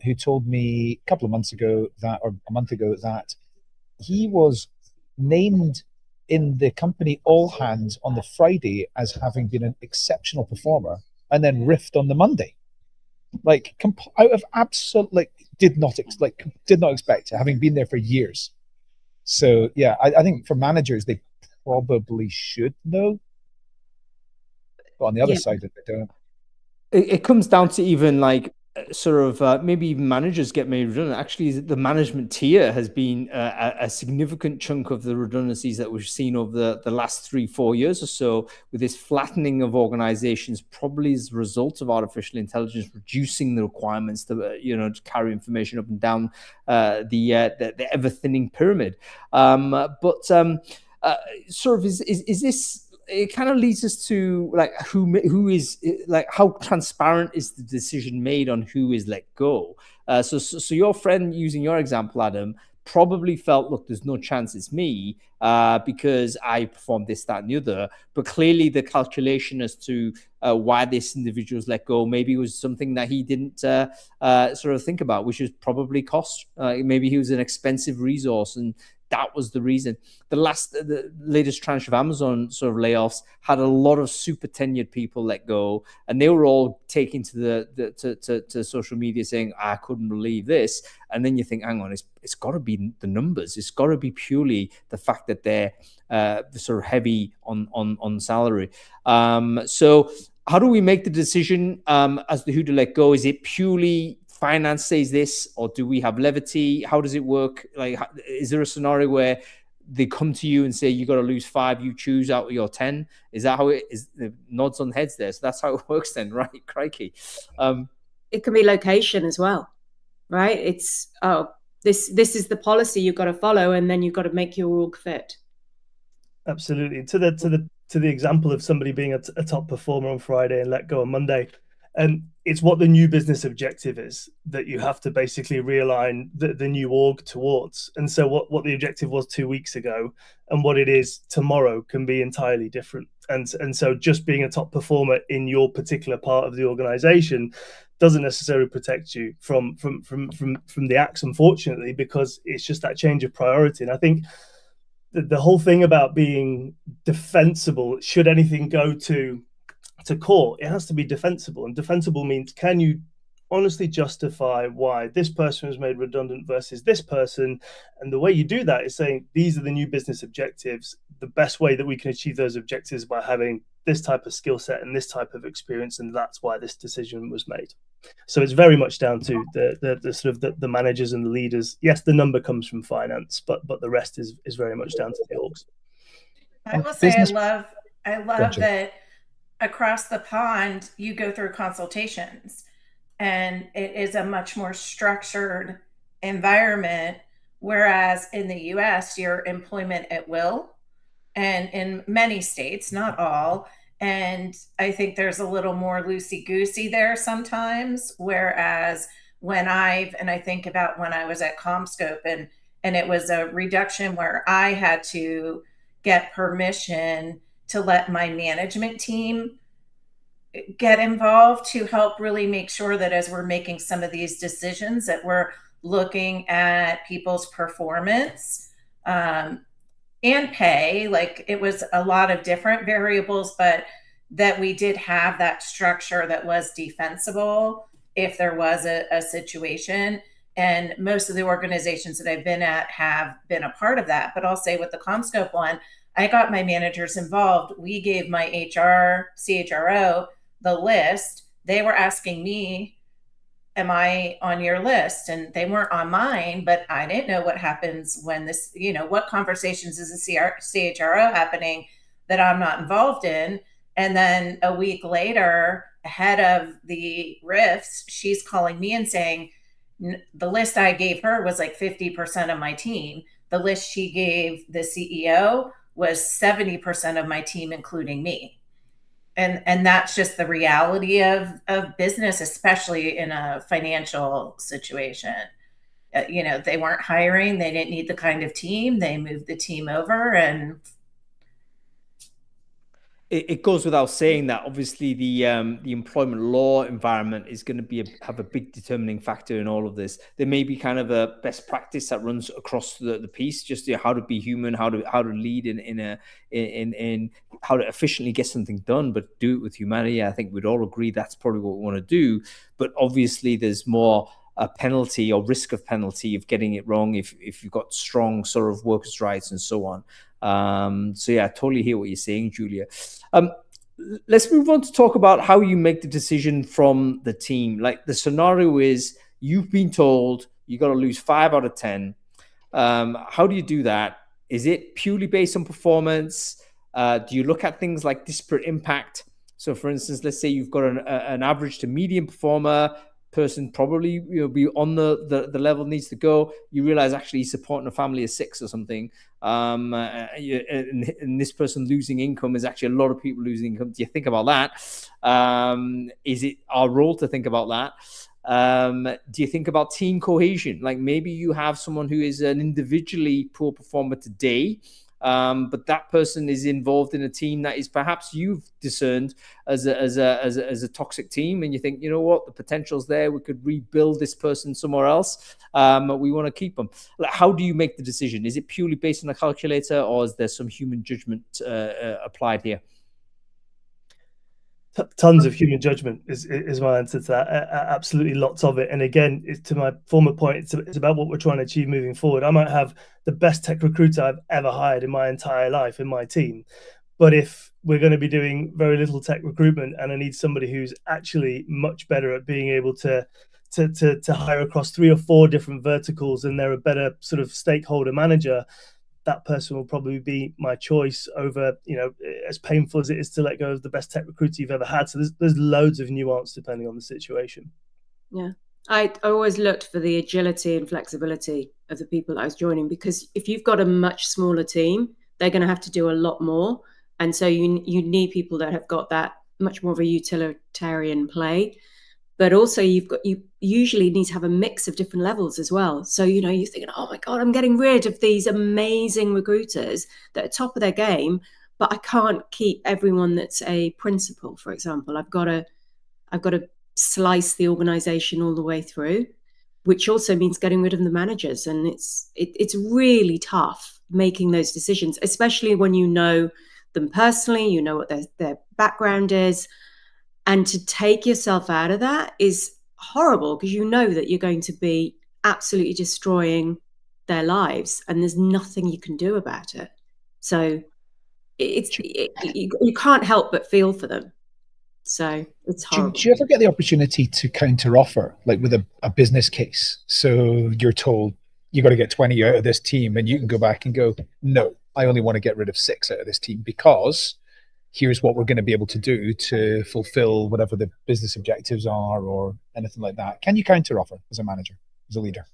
who told me a couple of months ago or a month ago that he was named in the company all hands on the Friday as having been an exceptional performer, and then riffed on the Monday. Like out of absolute, did not expect it, having been there for years. So yeah, I think for managers, they probably should know, but on the other side, they don't. It comes down to even maybe even managers get made redundant. Actually, the management tier has been a significant chunk of the redundancies that we've seen over the last 3-4 years or so, with this flattening of organizations, probably as a result of artificial intelligence reducing the requirements to carry information up and down the ever thinning pyramid. Is this? It kind of leads us to who is how transparent is the decision made on who is let go. So your friend, using your example, Adam, probably felt, look, there's no chance it's me because I performed this, that, and the other. But clearly the calculation as to why this individual was let go maybe was something that he didn't think about, which is probably cost. Maybe he was an expensive resource, and that was the reason. The latest tranche of Amazon sort of layoffs had a lot of super tenured people let go, and they were all taken to social media saying, I couldn't believe this. And then you think, hang on, it's got to be the numbers. It's got to be purely the fact that they're sort of heavy on salary. So how do we make the decision as to who to let go? Is it purely finance says this, or do we have levity? How does it work? Is there a scenario where they come to you and say, you got to lose 5, you choose out of your 10? Is that how it is? The nods on heads there. So that's how it works then, right? Crikey. It can be location as well, right? It's, this is the policy you've got to follow, and then you've got to make your org fit. Absolutely. To the example of somebody being a top performer on Friday and let go on Monday, And it's what the new business objective is that you have to basically realign the new org towards. And so what the objective was 2 weeks ago and what it is tomorrow can be entirely different. And so just being a top performer in your particular part of the organization doesn't necessarily protect you from the axe, unfortunately, because it's just that change of priority. And I think the whole thing about being defensible, should anything go to court, it has to be defensible. And defensible means, can you honestly justify why this person was made redundant versus this person? And the way you do that is saying, these are the new business objectives. The best way that we can achieve those objectives is by having this type of skill set and this type of experience, and that's why this decision was made. So it's very much down to the sort of the managers and the leaders. Yes, the number comes from finance, but the rest is very much down to the orgs. I will say I love that across the pond you go through consultations, and it is a much more structured environment, whereas in the US you're employment at will, and in many states, not all. And I think there's a little more loosey-goosey there sometimes, whereas I think about when I was at CommScope and it was a reduction where I had to get permission to let my management team get involved to help really make sure that as we're making some of these decisions that we're looking at people's performance, and pay. Like, it was a lot of different variables, but that we did have that structure that was defensible if there was a situation. And most of the organizations that I've been at have been a part of that. But I'll say with the CommScope one, I got my managers involved. We gave my CHRO the list. They were asking me, am I on your list? And they weren't on mine, but I didn't know what happens when this, what conversations is the CHRO happening that I'm not involved in. And then a week later, ahead of the RIFs, she's calling me and saying, the list I gave her was like 50% of my team. The list she gave the CEO was 70% of my team, including me. And that's just the reality of business, especially in a financial situation. They weren't hiring. They didn't need the kind of team. They moved the team over, and it goes without saying that obviously the employment law environment is going to have a big determining factor in all of this. There may be kind of a best practice that runs across the piece, just how to be human, how to lead in how to efficiently get something done, but do it with humanity. I think we'd all agree that's probably what we want to do. But obviously, there's more a penalty or risk of penalty of getting it wrong if you've got strong sort of workers' rights and so on. So yeah, I totally hear what you're saying, Julia. Let's move on to talk about how you make the decision from the team. Like, the scenario is you've been told you got to lose 5 out of 10. How do you do that? Is it purely based on performance? Do you look at things like disparate impact? So for instance, let's say you've got an average to medium performer person, probably be on the level needs to go. You realize actually he's supporting a family of 6 or something, and this person losing income is actually a lot of people losing income. Do you think about that? Is it our role to think about that? Do you think about team cohesion? Like, maybe you have someone who is an individually poor performer today, but that person is involved in a team that is perhaps you've discerned as a toxic team, and you think, what, the potential's there, we could rebuild this person somewhere else, but we want to keep them. Like, how do you make the decision? Is it purely based on a calculator, or is there some human judgment applied here? Tons of human judgment is my answer to that. Absolutely, lots of it. And again, to my former point, it's about what we're trying to achieve moving forward. I might have the best tech recruiter I've ever hired in my entire life in my team, but if we're going to be doing very little tech recruitment and I need somebody who's actually much better at being able to hire across 3 or 4 different verticals, and they're a better sort of stakeholder manager, that person will probably be my choice over, as painful as it is to let go of the best tech recruiter you've ever had. So there's loads of nuance depending on the situation. Yeah. I always looked for the agility and flexibility of the people that I was joining, because if you've got a much smaller team, they're going to have to do a lot more. And so you need people that have got that much more of a utilitarian play. But also you usually need to have a mix of different levels as well. So, you know, you're thinking, oh my God, I'm getting rid of these amazing recruiters that are top of their game, but I can't keep everyone that's a principal, for example. I've got to slice the organization all the way through, which also means getting rid of the managers. And it's really tough making those decisions, especially when you know them personally, you know what their background is. And to take yourself out of that is horrible, because you know that you're going to be absolutely destroying their lives and there's nothing you can do about it. So you can't help but feel for them. So it's horrible. Do you ever get the opportunity to counter offer, like with a business case? So you're told you got to get 20 out of this team, and you can go back and go, no, I only want to get rid of 6 out of this team because here's what we're going to be able to do to fulfill whatever the business objectives are, or anything like that. Can you counter offer as a manager, as a leader?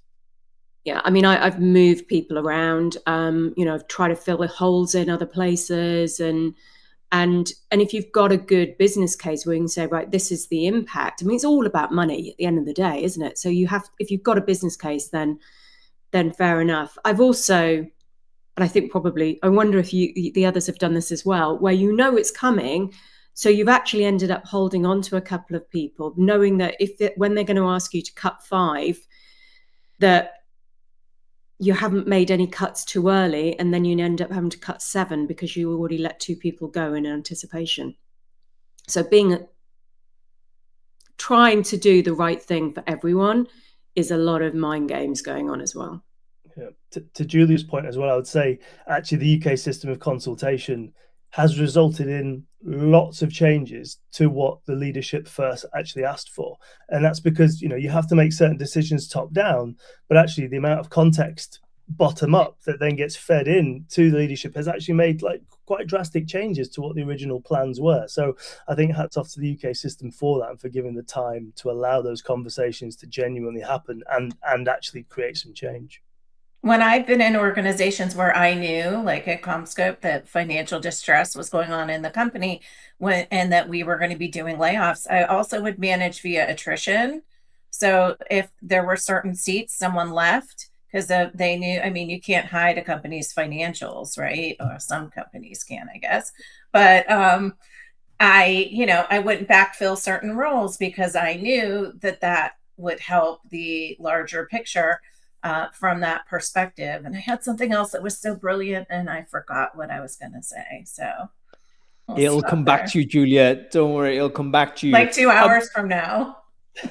Yeah, I mean, I've moved people around. You know, I've tried to fill the holes in other places, and if you've got a good business case where you can say, right, this is the impact. I mean, it's all about money at the end of the day, isn't it? So if you've got a business case, then fair enough. I've also, and I think probably, I wonder if the others have done this as well, where you know it's coming, so you've actually ended up holding on to a couple of people, knowing that when they're going to ask you to cut 5, that you haven't made any cuts too early, and then you end up having to cut 7 because you already let 2 people go in anticipation. So trying to do the right thing for everyone is a lot of mind games going on as well. Yeah. To Julia's point as well, I would say actually the UK system of consultation has resulted in lots of changes to what the leadership first actually asked for. And that's because, you know, you have to make certain decisions top down, but actually the amount of context bottom up that then gets fed in to the leadership has actually made like quite drastic changes to what the original plans were. So I think hats off to the UK system for that and for giving the time to allow those conversations to genuinely happen and actually create some change. When I've been in organizations where I knew, like at CommScope, that financial distress was going on in the company and that we were going to be doing layoffs, I also would manage via attrition. So if there were certain seats, someone left because they knew, I mean, you can't hide a company's financials, right? Or some companies can, I guess. But I wouldn't backfill certain roles because I knew that would help the larger picture. From that perspective. And I had something else that was so brilliant and I forgot what I was going to say. So it'll come back to you, Julia. Don't worry, it'll come back to you. Like 2 hours from now.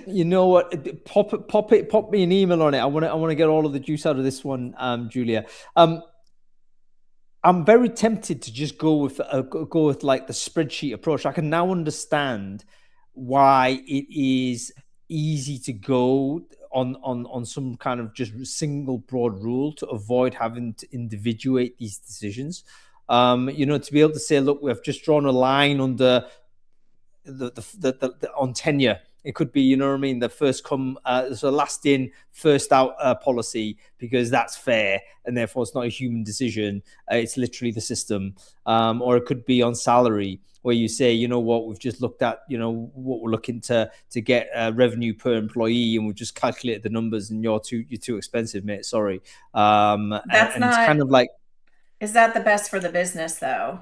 You know what? Pop me an email on it. I want to get all of the juice out of this one, Julia. I'm very tempted to just go with like the spreadsheet approach. I can now understand why it is easy to go on some kind of just single broad rule to avoid having to individuate these decisions. You know, to be able to say, look, we've just drawn a line under the on tenure. It could be, you know what I mean, the first come, so last in, first out policy, because that's fair, and therefore it's not a human decision. It's literally the system. Or it could be on salary, where you say, you know what, we've just looked at, you know, what we're looking to get revenue per employee, and we've just calculated the numbers, and you're too expensive, mate. Sorry. That's not, it's kind of like, is that the best for the business though?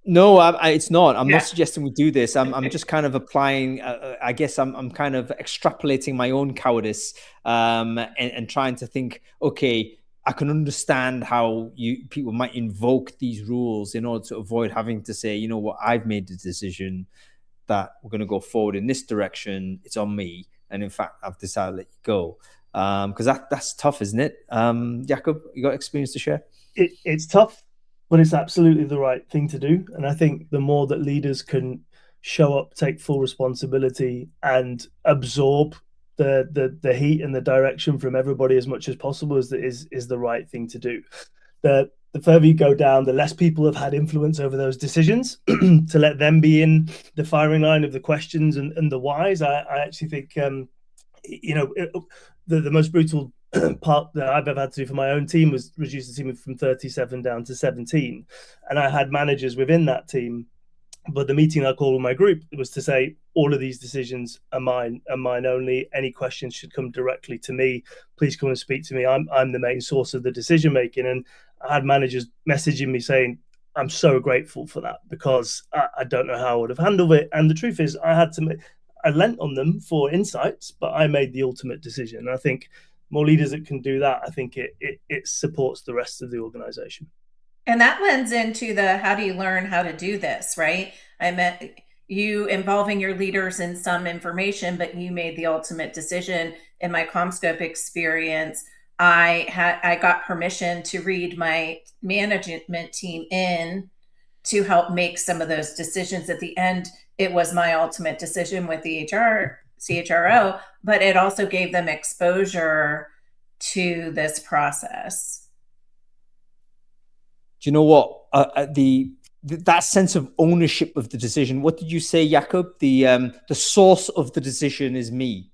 No, it's not. I'm not suggesting we do this. I'm just kind of applying. I guess I'm kind of extrapolating my own cowardice and trying to think. Okay, I can understand how people might invoke these rules in order to avoid having to say, you know what, I've made the decision that we're going to go forward in this direction. It's on me, and in fact, I've decided to let you go because that's tough, isn't it? Jakob, you got experience to share? It's tough. But it's absolutely the right thing to do. And I think the more that leaders can show up, take full responsibility and absorb the heat and the direction from everybody as much as possible is the right thing to do. The further you go down, the less people have had influence over those decisions to let them be in the firing line of the questions and the whys. I actually think, the most brutal part that I've ever had to do for my own team was reduce the team from 37 down to 17. And I had managers within that team But the meeting I called with my group was to say, all of these decisions are mine and mine only. Any questions should come directly to me. Please come and speak to me. I'm the main source of the decision making. And I had managers messaging me saying, I'm so grateful for that, because I don't know how I would have handled it. And the truth is, I lent on them for insights, but I made the ultimate decision. And I think more leaders that can do that, I think it supports the rest of the organization. And that lends into the how do you learn how to do this, right? I meant you involving your leaders in some information, but you made the ultimate decision. In my CommScope experience, I got permission to read my management team in to help make some of those decisions. At the end, it was my ultimate decision with the CHRO, but it also gave them exposure to this process. Do you know what? That sense of ownership of the decision. What did you say, Jakob? The source of the decision is me.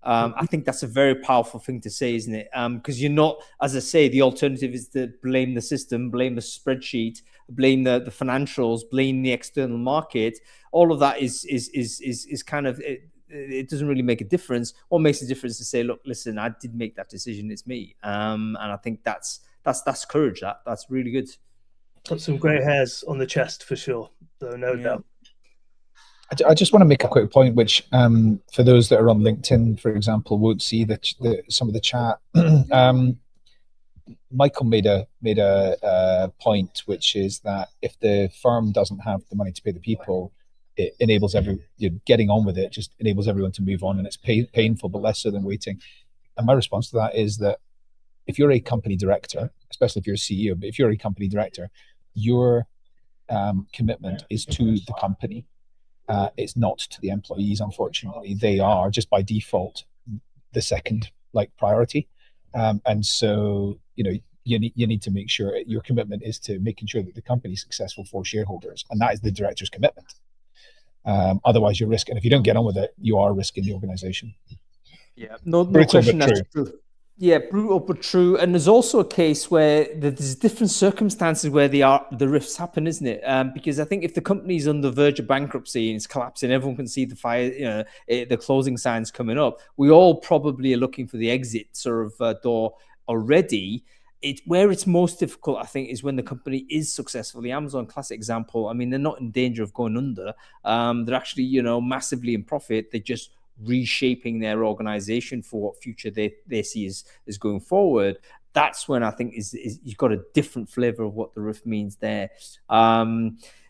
I think that's a very powerful thing to say, isn't it? Because you're not, as I say, the alternative is to blame the system, blame the spreadsheet, blame the financials, blame the external market. All of that is kind of it doesn't really make a difference. What makes a difference is to say, look, listen, I did make that decision. It's me. And I think that's courage. That's really good. Put some grey hairs on the chest for sure, though, no doubt. I just want to make a quick point, which for those that are on LinkedIn, for example, won't see some of the chat. Michael made a point, which is that if the firm doesn't have the money to pay the people, it enables getting on with it, just enables everyone to move on, and it's painful, but less so than waiting. And my response to that is that if you're a company director, especially if you're a CEO, but if you're a company director, your commitment is to the company. It's not to the employees, unfortunately. They are just by default the second priority, and so you need to make sure your commitment is to making sure that the company is successful for shareholders, and that is the director's commitment. Otherwise, you're risking. If you don't get on with it, you are risking the organization. Yeah, no question. That's true. Yeah, brutal but true. And there's also a case where there's different circumstances where the rifts happen, isn't it? Because I think if the company's on the verge of bankruptcy and it's collapsing, everyone can see the fire, the closing signs coming up. We all probably are looking for the exit sort of door already. Where it's most difficult, I think, is when the company is successful. The Amazon classic example. I mean, they're not in danger of going under. They're actually, massively in profit. They just reshaping their organization for what future they see is going forward. That's when I think is you've got a different flavor of what the rift means there.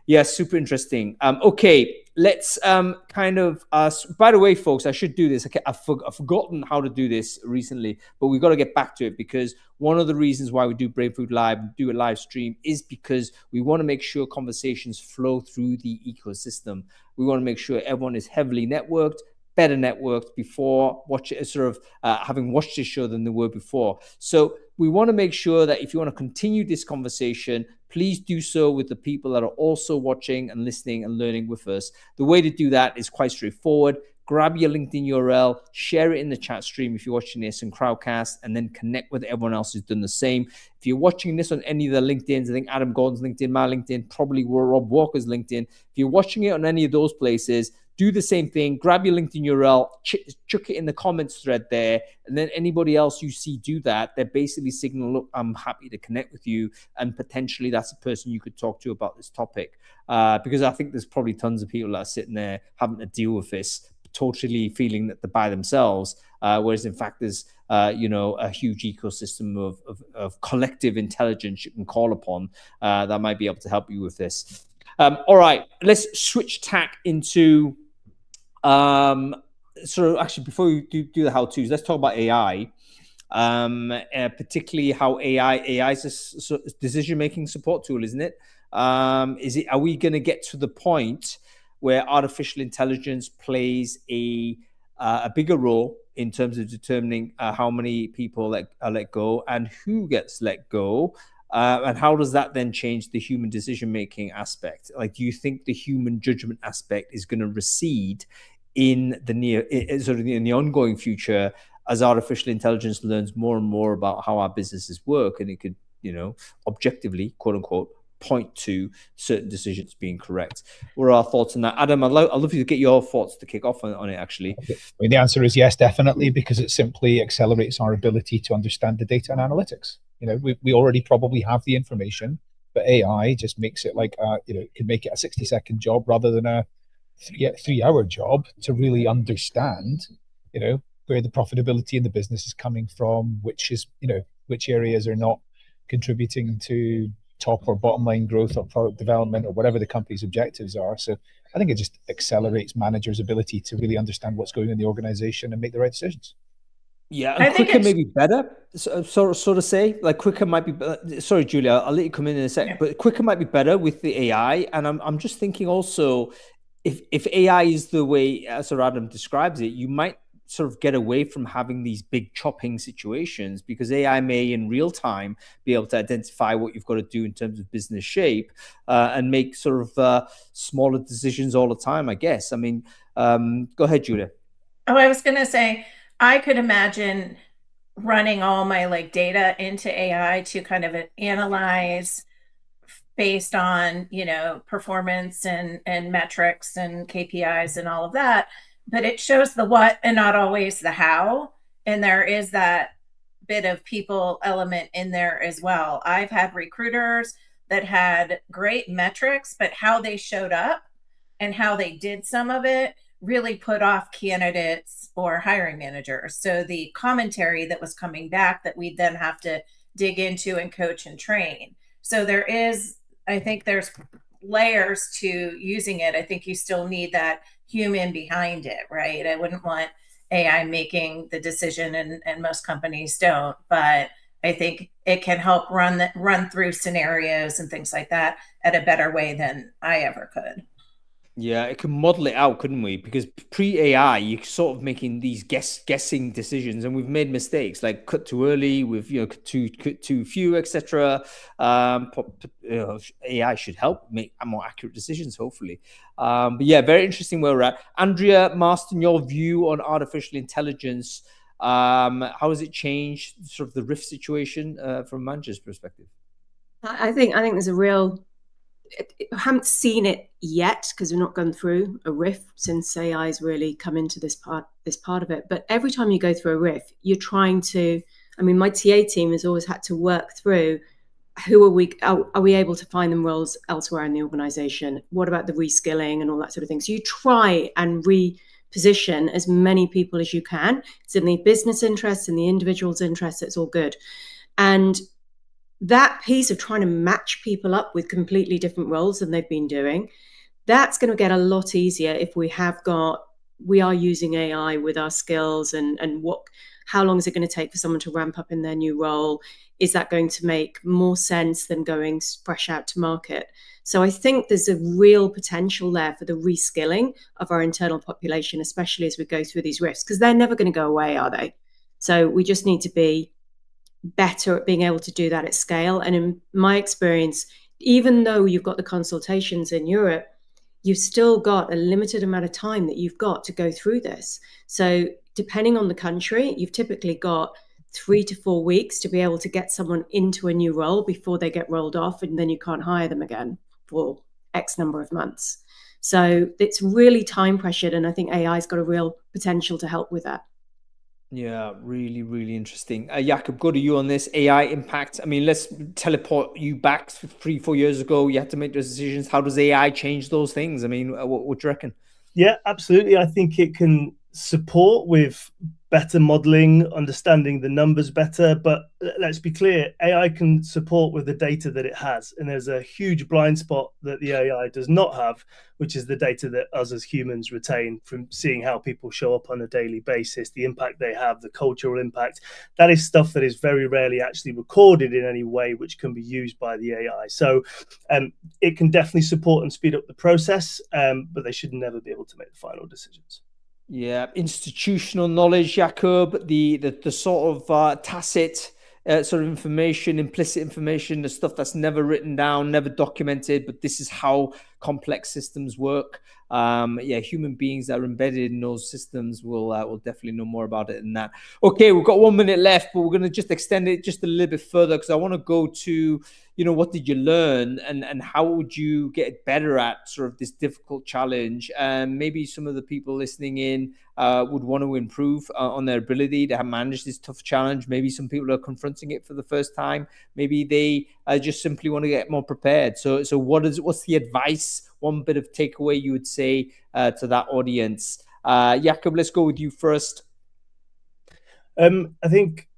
Yeah, super interesting. Okay, let's kind of by the way, folks, I should do this. Okay, I've forgotten how to do this recently, but we've got to get back to it, because one of the reasons why we do Brain Food Live and do a live stream is because we want to make sure conversations flow through the ecosystem. We want to make sure everyone is heavily networked, better networked before having watched this show than they were before. So we want to make sure that if you want to continue this conversation, please do so with the people that are also watching and listening and learning with us. The way to do that is quite straightforward. Grab your LinkedIn URL, share it in the chat stream if you're watching this in Crowdcast, and then connect with everyone else who's done the same. If you're watching this on any of the LinkedIns, I think Adam Gordon's LinkedIn, my LinkedIn, probably Rob Walker's LinkedIn. If you're watching it on any of those places, do the same thing. Grab your LinkedIn URL, chuck it in the comments thread there, and then anybody else you see do that, they're basically signaling, look, I'm happy to connect with you, and potentially that's a person you could talk to about this topic. Because I think there's probably tons of people that are sitting there having to deal with this, totally feeling that they're by themselves, whereas in fact there's a huge ecosystem of collective intelligence you can call upon that might be able to help you with this. All right, let's switch tack into actually before we do the how-tos, let's talk about AI, particularly how AI is a decision-making support tool, isn't it? Are we going to get to the point where artificial intelligence plays a bigger role in terms of determining how many people are let go and who gets let go? And how does that then change the human decision-making aspect? Do you think the human judgment aspect is going to recede in the ongoing future as artificial intelligence learns more and more about how our businesses work, and it could, objectively, quote unquote, point to certain decisions being correct. What are our thoughts on that? Adam, I'd love you to get your thoughts to kick off on it, actually. I mean, the answer is yes, definitely, because it simply accelerates our ability to understand the data and analytics. We already probably have the information, but AI just makes it like, can make it a 60-second job rather than a 3-hour job to really understand, where the profitability in the business is coming from, which areas are not contributing to top or bottom line growth or product development or whatever the company's objectives are. So I think it just accelerates managers' ability to really understand what's going on in the organization and make the right decisions. Yeah, and quicker may be better, so to say. Like quicker might be. Sorry, Julia, I'll let you come in a sec. Yeah. But quicker might be better with the AI, and I'm just thinking also, if AI is the way Sir Adam describes it, you might sort of get away from having these big chopping situations, because AI may in real time be able to identify what you've got to do in terms of business shape and make sort of smaller decisions all the time, I guess. I mean, go ahead, Julia. Oh, I was going to say, I could imagine running all my data into AI to kind of analyze based on, performance and metrics and KPIs and all of that. But it shows the what and not always the how. And there is that bit of people element in there as well. I've had recruiters that had great metrics, but how they showed up and how they did some of it really put off candidates or hiring managers. So the commentary that was coming back that we'd then have to dig into and coach and train. So I think there's layers to using it. I think you still need that human behind it, right? I wouldn't want AI making the decision, and most companies don't, but I think it can help run through scenarios and things like that at a better way than I ever could. Yeah, it can model it out, couldn't we? Because pre-AI, you're sort of making these guessing decisions, and we've made mistakes like cut too early, with cut too few, etc. AI should help make more accurate decisions, hopefully. But yeah, very interesting where we're at. Andrea Marston, your view on artificial intelligence? How has it changed sort of the risk situation from a manager's perspective? I think there's a real. I haven't seen it yet because we've not gone through a RIF since AI has really come into this part of it. But every time you go through a RIF, you're trying to. I mean, my TA team has always had to work through are we able to find them roles elsewhere in the organization? What about the reskilling and all that sort of thing? So you try and reposition as many people as you can. It's in the business interests, in the individual's interests. It's all good, and that piece of trying to match people up with completely different roles than they've been doing, that's going to get a lot easier if we are using AI with our skills and how long is it going to take for someone to ramp up in their new role? Is that going to make more sense than going fresh out to market? So I think there's a real potential there for the reskilling of our internal population, especially as we go through these risks, because they're never going to go away, are they? So we just need to be better at being able to do that at scale. And in my experience, even though you've got the consultations in Europe, you've still got a limited amount of time that you've got to go through this. So depending on the country, you've typically got 3 to 4 weeks to be able to get someone into a new role before they get rolled off, and then you can't hire them again for X number of months. So it's really time pressured, and I think AI's got a real potential to help with that. Yeah, really, really interesting. Jakob, go to you on this AI impact. I mean, let's teleport you back 3-4 years ago. You had to make those decisions. How does AI change those things? I mean, what do you reckon? Yeah, absolutely. I think it can support with better modeling, understanding the numbers better. But let's be clear, AI can support with the data that it has. And there's a huge blind spot that the AI does not have, which is the data that us as humans retain from seeing how people show up on a daily basis, the impact they have, the cultural impact. That is stuff that is very rarely actually recorded in any way, which can be used by the AI. So it can definitely support and speed up the process, but they should never be able to make the final decisions. Yeah, institutional knowledge, Jakob, the sort of tacit sort of information, implicit information, the stuff that's never written down, never documented, but this is how complex systems work. Yeah, human beings that are embedded in those systems will definitely know more about it than that. Okay, we've got 1 minute left, but we're going to just extend it just a little bit further because I want to go to what did you learn, and how would you get better at sort of this difficult challenge? And maybe some of the people listening in would want to improve on their ability to manage this tough challenge. Maybe some people are confronting it for the first time. Maybe they just simply want to get more prepared. So what's the advice, one bit of takeaway you would say to that audience? Jakob, let's go with you first. I think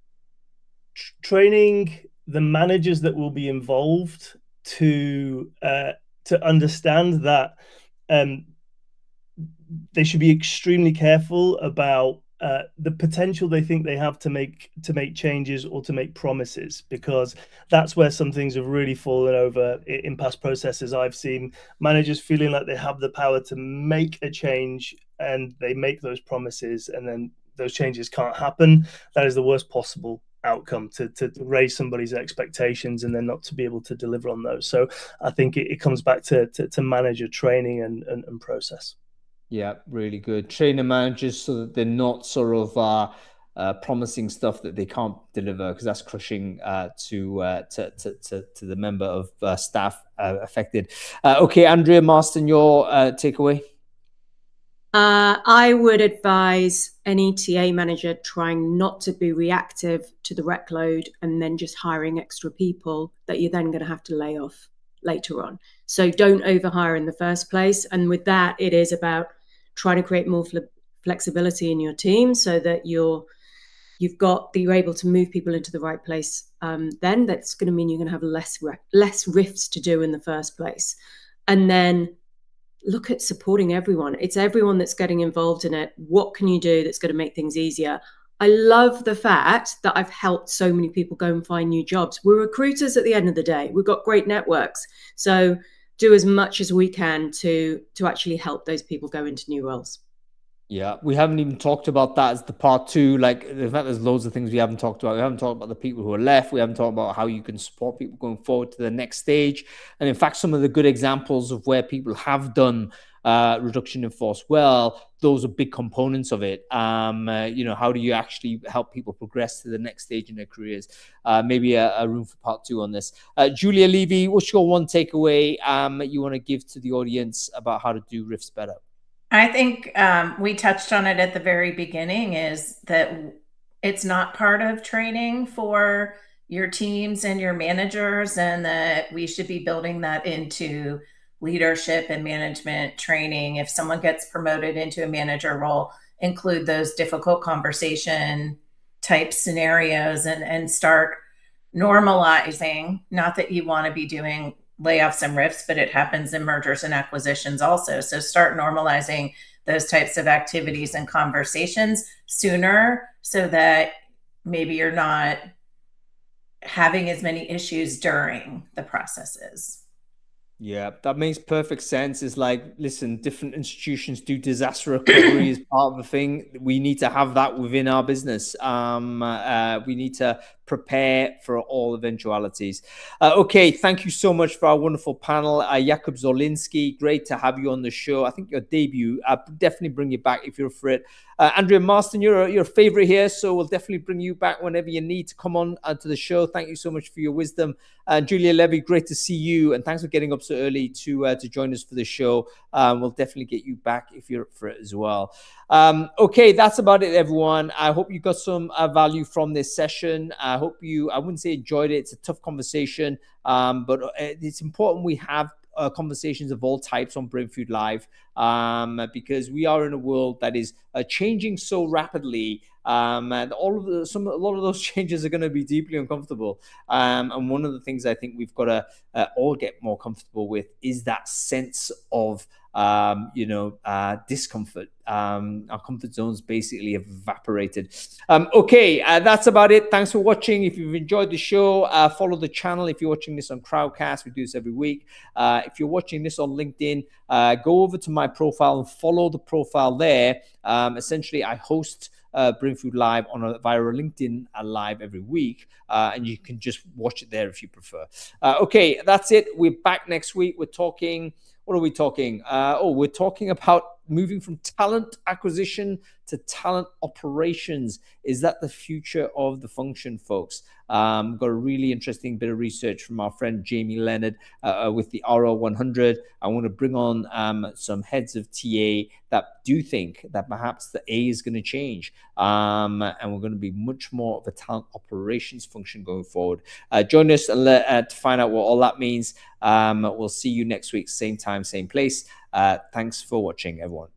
training the managers that will be involved to understand that they should be extremely careful about the potential they think they have to make changes or to make promises, because that's where some things have really fallen over in past processes. I've seen managers feeling like they have the power to make a change, and they make those promises, and then those changes can't happen. That is the worst possible outcome, to raise somebody's expectations and then not to be able to deliver on those. So I think it comes back to manager training and process. Yeah, really good. Trainer managers so that they're not sort of promising stuff that they can't deliver, because that's crushing to the member of staff affected. Okay, Andrea Marston, your takeaway? I would advise any TA manager trying not to be reactive to the rec load and then just hiring extra people that you're then going to have to lay off later on. So don't overhire in the first place. And with that, it is about trying to create more flexibility in your team so that you're able to move people into the right place. Then that's going to mean you're going to have less rifts to do in the first place. And then look at supporting everyone. It's everyone that's getting involved in it. What can you do that's going to make things easier? I love the fact that I've helped so many people go and find new jobs. We're recruiters at the end of the day. We've got great networks. So do as much as we can to actually help those people go into new roles. Yeah, we haven't even talked about that as the part two. Like, in fact, there's loads of things we haven't talked about. We haven't talked about the people who are left. We haven't talked about how you can support people going forward to the next stage. And in fact, some of the good examples of where people have done reduction in force well, those are big components of it. How do you actually help people progress to the next stage in their careers? Maybe a room for part two on this. Julia Levy, what's your one takeaway you want to give to the audience about how to do RIFs better? I think we touched on it at the very beginning, is that it's not part of training for your teams and your managers, and that we should be building that into leadership and management training. If someone gets promoted into a manager role, include those difficult conversation type scenarios and start normalizing. Not that you want to be doing layoffs and RIFs, but it happens in mergers and acquisitions also. So start normalizing those types of activities and conversations sooner, so that maybe you're not having as many issues during the processes. Yeah, that makes perfect sense. It's like, listen, different institutions do disaster recovery as part of the thing. We need to have that within our business. We need to prepare for all eventualities. Okay, thank you so much for our wonderful panel. Jakob Zolinski, great to have you on the show. I think your debut, definitely bring you back if you're for it. Andrea Marston, you're a favorite here, so we'll definitely bring you back whenever you need to come on to the show. Thank you so much for your wisdom. Julia Levy, great to see you, and thanks for getting up so early to join us for the show. We'll definitely get you back if you're up for it as well. Okay, that's about it, everyone. I hope you got some value from this session. I hope I wouldn't say enjoyed it. It's a tough conversation, but it's important we have conversations of all types on Brain Food Live, because we are in a world that is changing so rapidly, and a lot of those changes are going to be deeply uncomfortable. And one of the things I think we've got to all get more comfortable with is that sense of discomfort. Our comfort zones basically have evaporated. Okay, that's about it. Thanks for watching. If you've enjoyed the show, follow the channel. If you're watching this on Crowdcast, we do this every week. If you're watching this on LinkedIn, go over to my profile and follow the profile there. Essentially, I host Brain Food Live via a LinkedIn Live every week, and you can just watch it there if you prefer. Okay, that's it. We're back next week. We're talking. What are we talking? We're talking about moving from talent acquisition to talent operations. Is that the future of the function, folks? Got a really interesting bit of research from our friend Jamie Leonard with the RO100. I want to bring on some heads of TA that do think that perhaps the A is going to change, and we're going to be much more of a talent operations function going forward. Join us to find out what all that means. We'll see you next week, same time, same place. Thanks for watching, everyone.